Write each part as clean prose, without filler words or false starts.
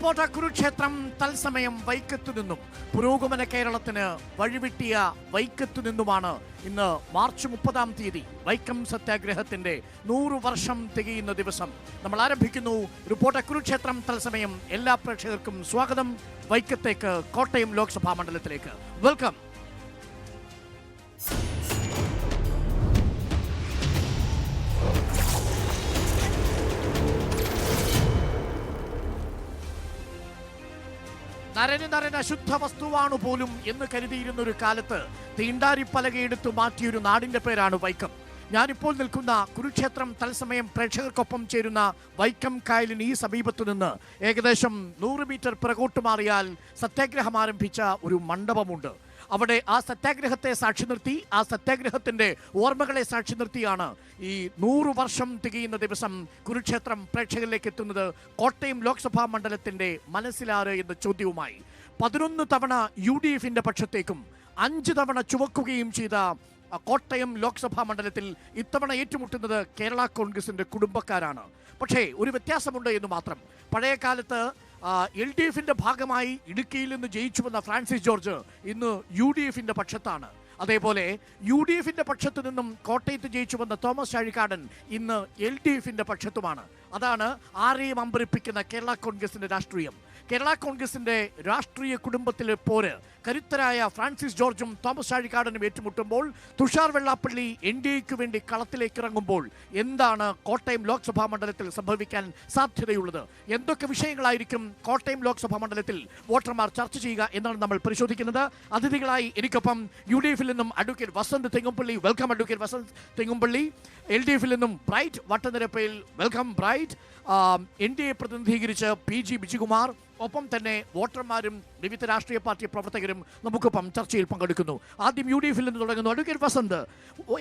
Reporter Kurukshetra തത്സമയം വൈക്കത്തു നിന്നും പുരോഗമന കേരളത്തിന് വഴിവിട്ടിയ വൈക്കത്തു നിന്നുമാണ് ഇന്ന് മാർച്ച് 30-ാം തീയതി വൈക്കം സത്യാഗ്രഹത്തിന്റെ 100 വർഷം തികയുന്ന ദിവസം നമ്മൾ ആരംഭിക്കുന്നു. റിപ്പോർട്ടർ കുരുക്ഷേത്രം തത്സമയം എല്ലാ പ്രേക്ഷകർക്കും സ്വാഗതം. വൈക്കത്തേക്ക്, കോട്ടയം ലോക്സഭാ മണ്ഡലത്തിലേക്ക് വെൽക്കം. നരന് അശുദ്ധ വസ്തുവാണു പോലും എന്ന് കരുതിയിരുന്ന ഒരു കാലത്ത് തീണ്ടാരിപ്പലകയെടുത്തു മാറ്റിയൊരു നാടിന്റെ പേരാണ് വൈക്കം. ഞാനിപ്പോൾ നിൽക്കുന്ന കുരുക്ഷേത്രം തത്സമയം പ്രേക്ഷകർക്കൊപ്പം ചേരുന്ന വൈക്കം കായലിന് ഈ സമീപത്തു നിന്ന് ഏകദേശം 100 മീറ്റർ പിറകോട്ട് മാറിയാൽ സത്യാഗ്രഹം ആരംഭിച്ച ഒരു മണ്ഡപമുണ്ട്. അവിടെ ആ സത്യാഗ്രഹത്തെ സാക്ഷി നിർത്തി, ആ സത്യാഗ്രഹത്തിന്റെ ഓർമ്മകളെ സാക്ഷി നിർത്തിയാണ് ഈ 100 വർഷം തികയുന്ന ദിവസം കുരുക്ഷേത്രം പ്രേക്ഷകരിലേക്ക് എത്തുന്നത്. കോട്ടയം ലോക്സഭാ മണ്ഡലത്തിന്റെ മനസ്സിലാറ് എന്ന ചോദ്യവുമായി 11 തവണ UDF-ന്റെ പക്ഷത്തേക്കും 5 തവണ ചുവക്കുകയും ചെയ്ത കോട്ടയം ലോക്സഭാ മണ്ഡലത്തിൽ ഇത്തവണ ഏറ്റുമുട്ടുന്നത് കേരള കോൺഗ്രസിന്റെ കുടുംബക്കാരാണ്. പക്ഷേ ഒരു വ്യത്യാസമുണ്ട് എന്ന് മാത്രം. പഴയ കാലത്ത് LDF-ന്റെ ഭാഗമായി ഇടുക്കിയിൽ നിന്ന് ജയിച്ചു വന്ന ഫ്രാൻസിസ് ജോർജ് ഇന്ന് UDF-ന്റെ പക്ഷത്താണ്. അതേപോലെ UDF-ന്റെ പക്ഷത്തു നിന്നും കോട്ടയത്ത് ജയിച്ചു വന്ന തോമസ് ചാഴികാടൻ ഇന്ന് LDF-ന്റെ പക്ഷത്തുമാണ്. അതാണ് ആരെയും അമ്പരിപ്പിക്കുന്ന കേരള കോൺഗ്രസിന്റെ രാഷ്ട്രീയം. കേരള കോൺഗ്രസിന്റെ രാഷ്ട്രീയ കുടുംബത്തിലെ പോര് കരുത്തരായ ഫ്രാൻസിസ് ജോർജും തോമസ് ചാഴികാടനും ഏറ്റുമുട്ടുമ്പോൾ, തുഷാർ വെള്ളാപ്പള്ളി NDAക്ക് വേണ്ടി കളത്തിലേക്ക് ഇറങ്ങുമ്പോൾ എന്താണ് കോട്ടയം ലോക്സഭാ മണ്ഡലത്തിൽ സംഭവിക്കാൻ സാധ്യതയുള്ളത്? എന്തൊക്കെ വിഷയങ്ങളായിരിക്കും കോട്ടയം ലോക്സഭാ മണ്ഡലത്തിൽ വോട്ടർമാർ ചർച്ച ചെയ്യുക എന്നാണ് നമ്മൾ പരിശോധിക്കുന്നത്. അതിഥികളായി എനിക്കൊപ്പം UDF-ൽ നിന്നും advocate Vasanth Thengumpally. Welcome advocate Vasanth Thengumpally. LDF-ൽ നിന്നും Bright Vattanirappayil. Welcome Bright. NDA പ്രതിനിധീകരിച്ച് PG ബിജികുമാർ. ഒപ്പം തന്നെ വോട്ടർമാരും വിവിധ രാഷ്ട്രീയ പാർട്ടി പ്രവർത്തകരും നമുക്കൊപ്പം ചർച്ചയിൽ പങ്കെടുക്കുന്നു. ആദ്യം UDF-ൽ നിന്ന് തുടങ്ങുന്നു. അഡ്വക്കേറ്റ് വസന്ത്,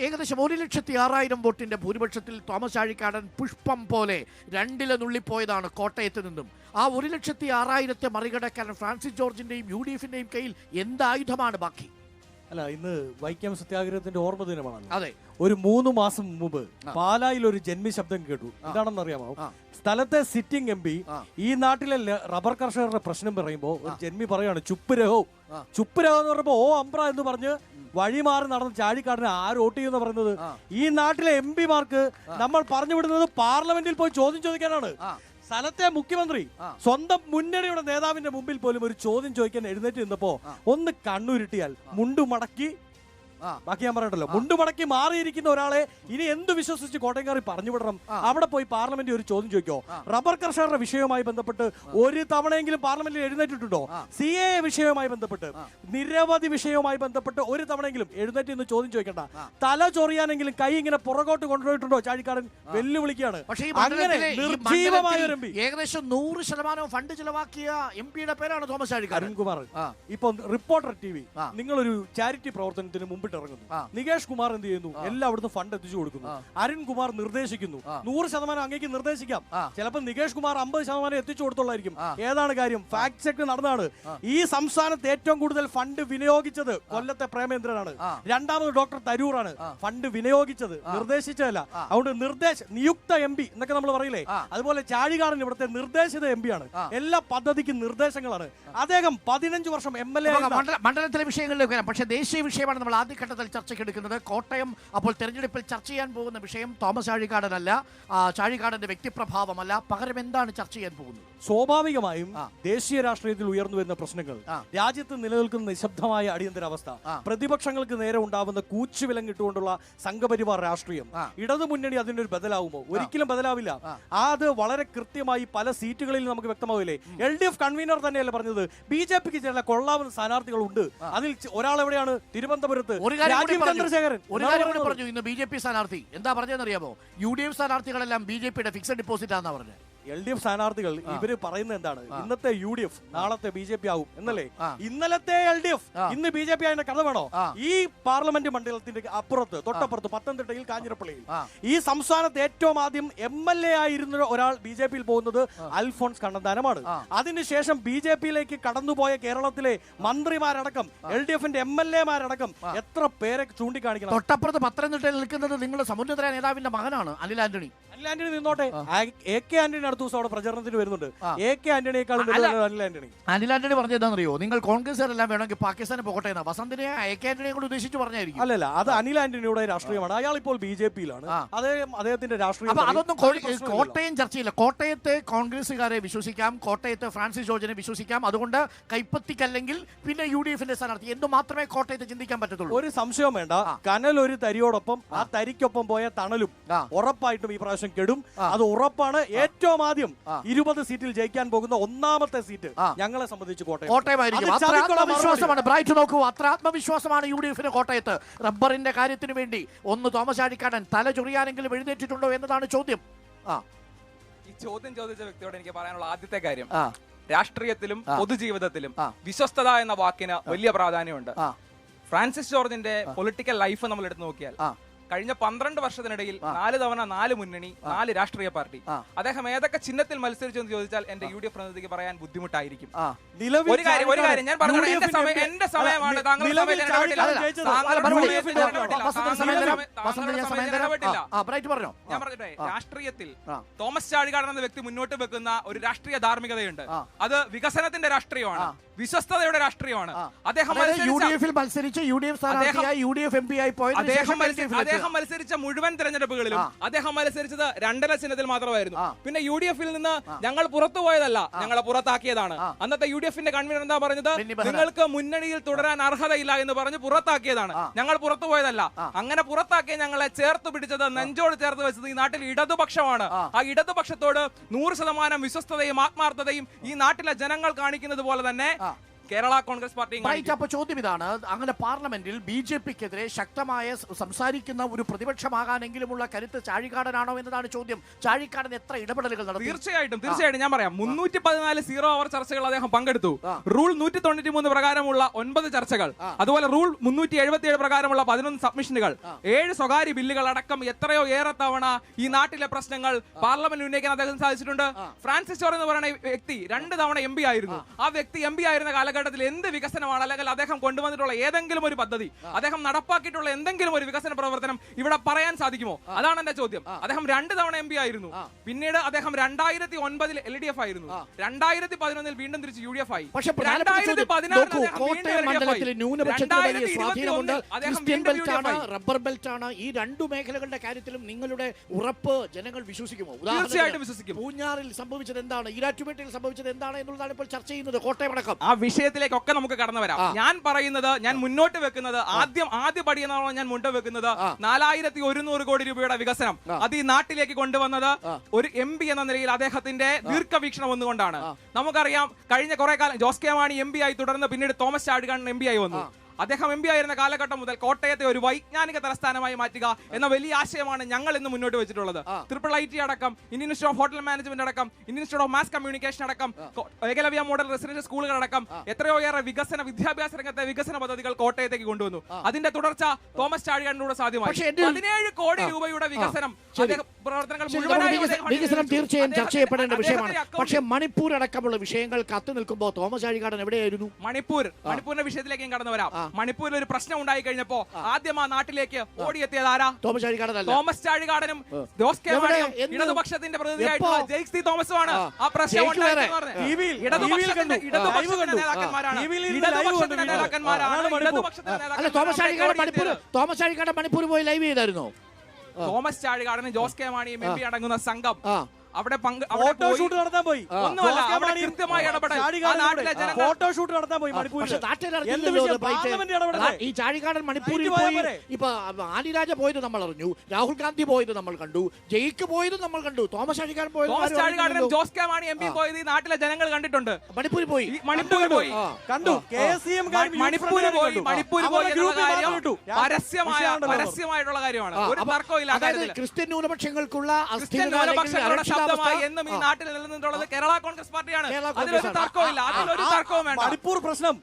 ഏകദേശം 1,06,000 വോട്ടിന്റെ ഭൂരിപക്ഷത്തിൽ തോമസ് ചാഴികാടൻ പുഷ്പം പോലെ 2 നുള്ളിപ്പോയതാണ് കോട്ടയത്ത് നിന്നും. ആ 1,06,000 മറികടക്കാൻ ഫ്രാൻസിസ് ജോർജിന്റെയും UDF-ന്റെയും കയ്യിൽ എന്തായുധമാണ് ബാക്കി? അല്ല, ഇന്ന് വൈക്കം സത്യാഗ്രഹത്തിന്റെ ഓർമ്മ ദിനമാണ്. അതെ, ഒരു 3 മാസം മുമ്പ് പാലായിൽ ഒരു ജന്മി ശബ്ദം കേട്ടു. എന്താണെന്ന് അറിയാമോ? സ്ഥലത്തെ സിറ്റിംഗ് MP ഈ നാട്ടിലെ റബ്ബർ കർഷകരുടെ പ്രശ്നം പറയുമ്പോ ഒരു ജന്മി പറയാണ് ചുപ്പ് രഹോ. ചുപ്പ് രഹോ എന്ന് പറഞ്ഞപ്പോ അമ്പ്ര എന്ന് പറഞ്ഞ് വഴി മാറി നടന്ന ചാഴിക്കാടിനെ ആര് വോട്ട് ചെയ്യുന്ന പറയുന്നത്? ഈ നാട്ടിലെ MP-മാർക്ക് നമ്മൾ പറഞ്ഞു വിടുന്നത് പാർലമെന്റിൽ പോയി ചോദ്യം ചോദിക്കാനാണ്. സ്ഥലത്തെ മുഖ്യമന്ത്രി സ്വന്തം മുന്നണിയുടെ നേതാവിന്റെ മുമ്പിൽ പോലും ഒരു ചോദ്യം ചോദിക്കാൻ എഴുന്നേറ്റ് നിന്നപ്പോ ഒന്ന് കണ്ണുരുട്ടിയാൽ മുണ്ടു മടക്കി, ബാക്കി ഞാൻ പറയട്ടല്ലോ, മുണ്ടു മടക്കി മാറിയിരിക്കുന്ന ഒരാളെ ഇനി എന്ത് വിശ്വസിച്ച് കോട്ടയംകാരി പറഞ്ഞു വിടണം? അവിടെ പോയി പാർലമെന്റിൽ ഒരു ചോദ്യം ചോദിക്കോ? റബ്ബർ കർഷകരുടെ വിഷയവുമായി ബന്ധപ്പെട്ട് ഒരു തവണയെങ്കിലും പാർലമെന്റിൽ എഴുന്നേറ്റിട്ടുണ്ടോ? CAA വിഷയവുമായി ബന്ധപ്പെട്ട്, നിരവധി വിഷയവുമായി ബന്ധപ്പെട്ട് ഒരു തവണയെങ്കിലും എഴുന്നേറ്റ് നിന്ന് ചോദ്യം ചോദിക്കണ്ട. തല ചൊറിയാനെങ്കിലും കൈ ഇങ്ങനെ പുറകോട്ട് കൊണ്ടുപോയിട്ടുണ്ടോ? ചാഴിക്കാരൻ വെല്ലുവിളിക്കുകയാണ്. അങ്ങനെ നിർജീവമായ ഒരു MP, ഏകദേശം 100% ഫണ്ട് ചിലവാക്കിയ MP-യുടെ പേരാണ് തോമസ് ചാഴികാടൻ. അരുൺകുമാർ. ഇപ്പൊ റിപ്പോർട്ടർ TV നിങ്ങളൊരു ചാരിറ്റി പ്രവർത്തനത്തിന് മുമ്പ് ഇറങ്ങുന്നു. നികേഷ് കുമാർ എന്ത് ചെയ്യുന്നു? എല്ലായിടത്തും ഫണ്ട് എത്തിച്ചു കൊടുക്കുന്നു. അരുൺകുമാർ നിർദ്ദേശിക്കുന്നു. 100% അങ്ങേക്ക് നിർദ്ദേശിക്കാം. ചിലപ്പോൾ നികേഷ് കുമാർ 50% എത്തിച്ചു കൊടുത്തുള്ളായിരിക്കും. ഏതാണ് കാര്യം? ഫാക്ട് ചെക്ക് നടന്നതാണ്. ഈ സംസ്ഥാനത്ത് ഏറ്റവും കൂടുതൽ ഫണ്ട് വിനിയോഗിച്ചത് കൊല്ലത്തെ പ്രേമേന്ദ്രനാണ്. രണ്ടാമത് ഡോക്ടർ തരൂറാണ്. ഫണ്ട് വിനിയോഗിച്ചത്, നിർദ്ദേശിച്ചതല്ല. അതുകൊണ്ട് നിയുക്ത MP എന്നൊക്കെ നമ്മൾ പറയില്ലേ, അതുപോലെ ചാഴികാടൻ ഇവിടുത്തെ നിർദ്ദേശിത MP-യാണ്. എല്ലാ പദ്ധതിക്കും നിർദ്ദേശങ്ങളാണ്. അദ്ദേഹം 15 വർഷം MLA. മണ്ഡലത്തിലെ വിഷയങ്ങളിലേക്ക് വരാം. പക്ഷേ ദേശീയ വിഷയമാണ് നമ്മൾ ആദ്യഘട്ടത്തിൽ ചർച്ചയ്ക്കെടുക്കുന്നത്. കോട്ടയം അപ്പോൾ തെരഞ്ഞെടുപ്പിൽ ചർച്ച ചെയ്യാൻ പോകുന്ന വിഷയം തോമസ് ചാഴികാടനല്ല, ചാഴികാടന്റെ വ്യക്തിപ്രഭാവമല്ല. പകരം എന്താണ് ചർച്ച ചെയ്യാൻ പോകുന്നത്? സ്വാഭാവികമായും ദേശീയ രാഷ്ട്രീയത്തിൽ ഉയർന്നു വരുന്ന പ്രശ്നങ്ങൾ, രാജ്യത്ത് നിലനിൽക്കുന്ന നിശബ്ദമായ അടിയന്തരാവസ്ഥ, പ്രതിപക്ഷങ്ങൾക്ക് നേരെ ഉണ്ടാവുന്ന കൂച്ചുവിലങ്ങിട്ടുകൊണ്ടുള്ള സംഘപരിവാർ രാഷ്ട്രീയം, ഇടതു മുന്നണി അതിനൊരു ബദലാവുമോ? ഒരിക്കലും ബദലാവില്ല. അത് വളരെ കൃത്യമായി പല സീറ്റുകളിൽ നമുക്ക് വ്യക്തമാവില്ലേ? LDF കൺവീനർ തന്നെയല്ലേ പറഞ്ഞത് BJPക്ക് ചില കൊള്ളാവുന്ന സ്ഥാനാർത്ഥികളുണ്ട്. അതിൽ ഒരാൾ എവിടെയാണ്? തിരുവനന്തപുരത്ത് ചന്ദ്രശേഖരൻ. ഒരു കാര്യം പറഞ്ഞു ഇന്ന് BJP സ്ഥാനാർത്ഥി. എന്താ പറഞ്ഞതെന്നറിയാമോ? UDF സ്ഥാനാർത്ഥികളെല്ലാം BJPയുടെ ഫിക്സഡ് ഡിപ്പോസിറ്റ് ആണെന്നാ പറഞ്ഞത്. LDF സ്ഥാനാർത്ഥികൾ ഇവര് പറയുന്നത് എന്താണ്? ഇന്നത്തെ UDF നാളത്തെ BJP ആവും എന്നല്ലേ? ഇന്നലത്തെ LDF ഇന്ന് BJP ആയ കഥ വേണോ? ഈ പാർലമെന്റ് മണ്ഡലത്തിന്റെ അപ്പുറത്ത്, തൊട്ടപ്പുറത്ത് പത്തനംതിട്ടയിൽ കാഞ്ഞിരപ്പള്ളിയിൽ ഈ സംസ്ഥാനത്ത് ഏറ്റവും ആദ്യം MLA ആയിരുന്ന ഒരാൾ BJPയിൽ പോകുന്നത് അൽഫോൺസ് കണ്ണന്താനമാണ്. അതിനുശേഷം BJPയിലേക്ക് കടന്നുപോയ കേരളത്തിലെ മന്ത്രിമാരടക്കം LDF-ന്റെ MLA-മാരടക്കം എത്ര പേരെ ചൂണ്ടിക്കാണിക്കണം? തൊട്ടപ്പുറത്ത് പത്തനംതിട്ടയിൽ നിൽക്കുന്നത് നിങ്ങളുടെ സമുന്നതരായ നേതാവിന്റെ മകനാണ് അനിൽ ആന്റണി. നിന്നോട്ടെ, AK ആന്റണി അടുത്ത ദിവസം അവിടെ പ്രചരണത്തിന് വരുന്നുണ്ട്. AK ആന്റണിയേക്കാളും അനിൽ ആന്റണി. അനിൽ ആന്റണി പറഞ്ഞതെന്നറിയോ, നിങ്ങൾ കോൺഗ്രസ്സുകാരെല്ലാം വേണമെങ്കിൽ പാകിസ്ഥാനെ പോകട്ടെ എന്നാ വസന്തിനെ AK ആന്റണിയെ കൂടെ ഉദ്ദേശിച്ച് പറഞ്ഞായിരിക്കും. അല്ലല്ല, അത് അനിൽ ആന്റണിയുടെ രാഷ്ട്രീയമാണ്. അയാൾ ഇപ്പോൾ BJP-യിലാണ്. അദ്ദേഹത്തിന്റെ രാഷ്ട്രീയം. അതൊന്നും കോട്ടയം ചർച്ചയില്ല. കോട്ടയത്തെ കോൺഗ്രസ്സുകാരെ വിശ്വസിക്കാം, കോട്ടയത്തെ ഫ്രാൻസിസ് ജോർജിനെ വിശ്വസിക്കാം. അതുകൊണ്ട് കൈപ്പത്തിക്കല്ലെങ്കിൽ പിന്നെ UDF-ന്റെ സ്ഥാനാർത്ഥി എന്ന് മാത്രമേ കോട്ടയത്ത് ചിന്തിക്കാൻ പറ്റത്തുള്ളൂ. ഒരു സംശയം വേണ്ട, കനൽ ഒരു തരിയോടൊപ്പം ആ തരിക്കൊപ്പം പോയ തണലും ഉറപ്പായിട്ടും ഈ പ്രാവശ്യം കെടും. അത് ഉറപ്പാണ്. ഏറ്റവും ആദ്യം 20 സീറ്റിൽ ജയിക്കാൻ പോകുന്ന ഒന്നാമത്തെ സീറ്റ് ഞങ്ങളെ സംബന്ധിച്ച് കോട്ടയമായിരിക്കും. അത്ര ആത്മവിശ്വാസമാണ്. ബ്രൈറ്റ് നോക്കൂ, അത്ര ആത്മവിശ്വാസമാണ് UDF-ന് കോട്ടയത്ത്. റബ്ബറിന്റെ കാര്യത്തിന് വേണ്ടി ഒന്ന് തോമസ് ചാഴിക്കാടൻ തല ചൊറിയാനെങ്കിലും എഴുന്നേറ്റിട്ടുണ്ടോ എന്നതാണ് ചോദ്യം. ഈ ചോദ്യം ചോദിച്ച വ്യക്തിയോട് എനിക്ക് പറയാനുള്ള ആദ്യത്തെ കാര്യം, രാഷ്ട്രീയത്തിലും പൊതുജീവിതത്തിലും വിശ്വസ്തത എന്ന വാക്കിന് വലിയ പ്രാധാന്യമുണ്ട്. ഫ്രാൻസിസ് ജോർജിന്റെ പൊളിറ്റിക്കൽ ലൈഫ് നമ്മൾ എടുത്തു നോക്കിയാൽ കഴിഞ്ഞ 12 വർഷത്തിനിടയിൽ 4 തവണ 4 മുന്നണി, 4 രാഷ്ട്രീയ പാർട്ടി. അദ്ദേഹം ഏതൊക്കെ ചിഹ്നത്തിൽ മത്സരിച്ചു എന്ന് ചോദിച്ചാൽ എന്റെ UDF പ്രതിനിധിക്ക് പറയാൻ ബുദ്ധിമുട്ടായിരിക്കും. ഒരു കാര്യം ഞാൻ പറഞ്ഞു, എന്റെ സമയമാണ്. ഞാൻ പറഞ്ഞിട്ടേ, രാഷ്ട്രീയത്തിൽ തോമസ് ചാഴികാടൻ എന്ന വ്യക്തി മുന്നോട്ട് വെക്കുന്ന ഒരു രാഷ്ട്രീയ ധാർമ്മികതയുണ്ട്. അത് വികസനത്തിന്റെ രാഷ്ട്രീയമാണ്, വിശ്വസ്തയുടെ രാഷ്ട്രീയമാണ്. അദ്ദേഹം മത്സരിച്ച മുഴുവൻ തെരഞ്ഞെടുപ്പുകളിലും അദ്ദേഹം മത്സരിച്ചത് 2 ചിഹ്നത്തിൽ മാത്രമായിരുന്നു. പിന്നെ UDF-ൽ നിന്ന് ഞങ്ങൾ പുറത്തു പോയതല്ല, ഞങ്ങളെ പുറത്താക്കിയതാണ്. അന്നത്തെ UDF-ന്റെ കൺവീനർ എന്താ പറഞ്ഞത്? നിങ്ങൾക്ക് മുന്നണിയിൽ തുടരാൻ അർഹതയില്ല എന്ന് പറഞ്ഞ് പുറത്താക്കിയതാണ്. ഞങ്ങൾ പുറത്തു പോയതല്ല. അങ്ങനെ പുറത്താക്കിയ ഞങ്ങളെ ചേർത്ത് പിടിച്ചത്, നെഞ്ചോട് ചേർത്ത് വെച്ചത് ഈ നാട്ടിൽ ഇടതുപക്ഷമാണ്. ആ ഇടതുപക്ഷത്തോട് 100% വിശ്വസ്തതയും ആത്മാർത്ഥതയും ഈ നാട്ടിലെ ജനങ്ങൾ കാണിക്കുന്നത് പോലെ തന്നെ കേരള കോൺഗ്രസ് പാർട്ടി. അപ്പൊ ചോദ്യം ഇതാണ്, അങ്ങനെ പാർലമെന്റിൽ BJP-ക്കെതിരെ ശക്തമായ സംസാരിക്കുന്ന ഒരു പ്രതിപക്ഷമാകാനെങ്കിലുമുള്ള കരുത്ത് ചാഴികാടനാണോ എന്നതാണ് ചോദ്യം. ചാഴികാടൻ എത്ര ഇടപെടലുകൾ നടത്തി? തീർച്ചയായിട്ടും ഞാൻ പറയാം. 314 0 അവർ ചർച്ചകൾ അദ്ദേഹം പങ്കെടുത്തു. റൂൾ 193 പ്രകാരമുള്ള 9 ചർച്ചകൾ, അതുപോലെ റൂൾ 377 പ്രകാരമുള്ള 11 സബ്മിഷനുകൾ, 7 സ്വകാര്യ ബില്ലുകൾ അടക്കം എത്രയോ ഏറെ തവണ ഈ നാട്ടിലെ പ്രശ്നങ്ങൾ പാർലമെന്റിൽ ഉന്നയിക്കാൻ അദ്ദേഹം സാധിച്ചിട്ടുണ്ട്. ഫ്രാൻസിസ് ജോർജ് എന്ന് പറയുന്ന വ്യക്തി 2 തവണ MP ആയിരുന്നു. ആ വ്യക്തി MP ആയിരുന്ന കാലഘട്ടത്തിൽ എന്ത് വികസനമാണ്, അല്ലെങ്കിൽ അദ്ദേഹം കൊണ്ടുവന്നിട്ടുള്ള ഏതെങ്കിലും ഒരു പദ്ധതി, അദ്ദേഹം നടപ്പാക്കിയിട്ടുള്ള എന്തെങ്കിലും ഒരു വികസന പ്രവർത്തനം ഇവിടെ പറയാൻ സാധിക്കുമോ? അതാണ് എന്റെ ചോദ്യം. അദ്ദേഹം 2 തവണ MP ആയിരുന്നു. പിന്നീട് അദ്ദേഹം 2009-ൽ LDF ആയിരുന്നു. 2011-ൽ വീണ്ടും തിരിച്ച് UDF ആയി. പക്ഷേ 2016 റബ്ബർ ബെൽറ്റ് ആണ്. ഈ 2 മേഖലകളുടെ കാര്യത്തിലും നിങ്ങളുടെ ഉറപ്പ് ജനങ്ങൾ വിശ്വസിക്കുമോ? തീർച്ചയായിട്ടും വിശ്വസിക്കും. പൂഞ്ഞാറിൽ സംഭവിച്ചത് എന്താണ്, ഈരാറ്റുപേട്ടയിൽ സംഭവിച്ചത് എന്താണ് എന്നുള്ളതാണ് ഇപ്പോൾ ചർച്ച ചെയ്യുന്നത്. കോട്ടയമടക്കം ആ വിഷയത്തിലേക്കൊക്കെ നമുക്ക് കടന്നു വരാം. ഞാൻ പറയുന്നത്, ഞാൻ മുന്നോട്ട് വെക്കുന്നത്, ആദ്യ പടി എന്നാണോ ഞാൻ മുന്നോട്ട് വെക്കുന്നത്, 4100 കോടി രൂപയുടെ വികസനം അത് ഈ നാട്ടിലേക്ക് കൊണ്ടുവന്നത് ഒരു MP എന്ന നിലയിൽ അദ്ദേഹത്തിന്റെ ദീർഘവീക്ഷണം ഒന്നുകൊണ്ടാണ്. നമുക്കറിയാം, കഴിഞ്ഞ കുറെ കാലം ജോസ് കെ മാണി MP ആയി തുടർന്ന് പിന്നീട് തോമസ് ചാഴികാടൻ MP ആയി വന്നു. അദ്ദേഹം MP ആയിരുന്ന കാലഘട്ടം മുതൽ കോട്ടയത്തെ ഒരു വൈജ്ഞാനിക തലസ്ഥാനമായി മാറ്റുക എന്ന വലിയ ആശയമാണ് ഞങ്ങൾ ഇന്ന് മുന്നോട്ട് വെച്ചിട്ടുള്ളത്. IIIT അടക്കം, Indian institute of hotel management അടക്കം, Indian institute of mass communication അടക്കം, ഏകലവ്യ മോഡൽ റെസിഡൻഷ്യൽ സ്കൂളുകൾ അടക്കം എത്രയോ ഏറെ വിദ്യാഭ്യാസ രംഗത്തെ വികസന പദ്ധതികൾ കോട്ടയത്തേക്ക് കൊണ്ടുവന്നു. അതിന്റെ തുടർച്ച തോമസ് ചാഴികാടനിലൂടെ സാധ്യമായി. 17 കോടി രൂപയുടെ വികസനം വികസനം തീർച്ചയായും ചർച്ച ചെയ്യപ്പെടേണ്ട വിഷയമാണ്. പക്ഷേ മണിപ്പൂർ അടക്കമുള്ള വിഷയങ്ങൾ കത്തു നിൽക്കുമ്പോൾ തോമസ് ചാഴികാടൻ എവിടെയായിരുന്നു? മണിപ്പൂരിന്റെ വിഷയത്തിലേക്ക് കടന്നു വരാം. മണിപ്പൂരിൽ ഒരു പ്രശ്നം ഉണ്ടായി കഴിഞ്ഞപ്പോ ആദ്യം ആ നാട്ടിലേക്ക് ഓടിയെത്തിയത് ആരാ? തോമസ് ചാഴികാടനല്ല. തോമസ് ചാഴികാടനും ജോസ് കെ മാണിയും ഇടതുപക്ഷത്തിന്റെ പ്രതിനിധിയായിട്ടുള്ള ജെയ്ക്സ് ടി തോമസുമാണ് ആ പ്രശ്നം ഉണ്ടാക്കിയെന്ന് തോമസ് ചാഴികാടൻ മണിപ്പൂർ പോയി ലൈവ് ചെയ്തായിരുന്നോ? തോമസ് ചാഴികാടനും ജോസ് കെ മാണിയും MP അടങ്ങുന്ന സംഘം അവിടെ ഫോട്ടോഷൂട്ട് നടത്താൻ പോയി. ഫോട്ടോഷൂട്ട് നടത്താൻ പോയി. ഈ ചാഴികാടൻ മണിപ്പൂരിൽ പോയി. ഇപ്പൊ ആനിരാജ പോയത് നമ്മൾ അറിഞ്ഞു, രാഹുൽ ഗാന്ധി പോയത് നമ്മൾ കണ്ടു, ജയിക്ക് പോയത് നമ്മൾ കണ്ടു. തോമസ് ചാഴികാടൻ പോയത്, ജോസ് കെ മാണി MP പോയത് ഈ നാട്ടിലെ ജനങ്ങൾ കണ്ടിട്ടുണ്ട്. മണിപ്പൂരിൽ പോയി കണ്ടു. മണിപ്പൂര് പോയി പരസ്യമായിട്ടുള്ള കാര്യമാണ്. ഒരു തർക്കമില്ല. ക്രിസ്ത്യൻ ന്യൂനപക്ഷങ്ങൾക്കുള്ള എന്നും ഈ നാട്ടിൽ നിലനിന്നിട്ടുള്ളത് കേരള കോൺഗ്രസ് പാർട്ടിയാണ്. അതിലൊരു തർക്കമില്ല, അതിലൊരു തർക്കവും വേണ്ട. മണിപ്പൂർ പ്രശ്നം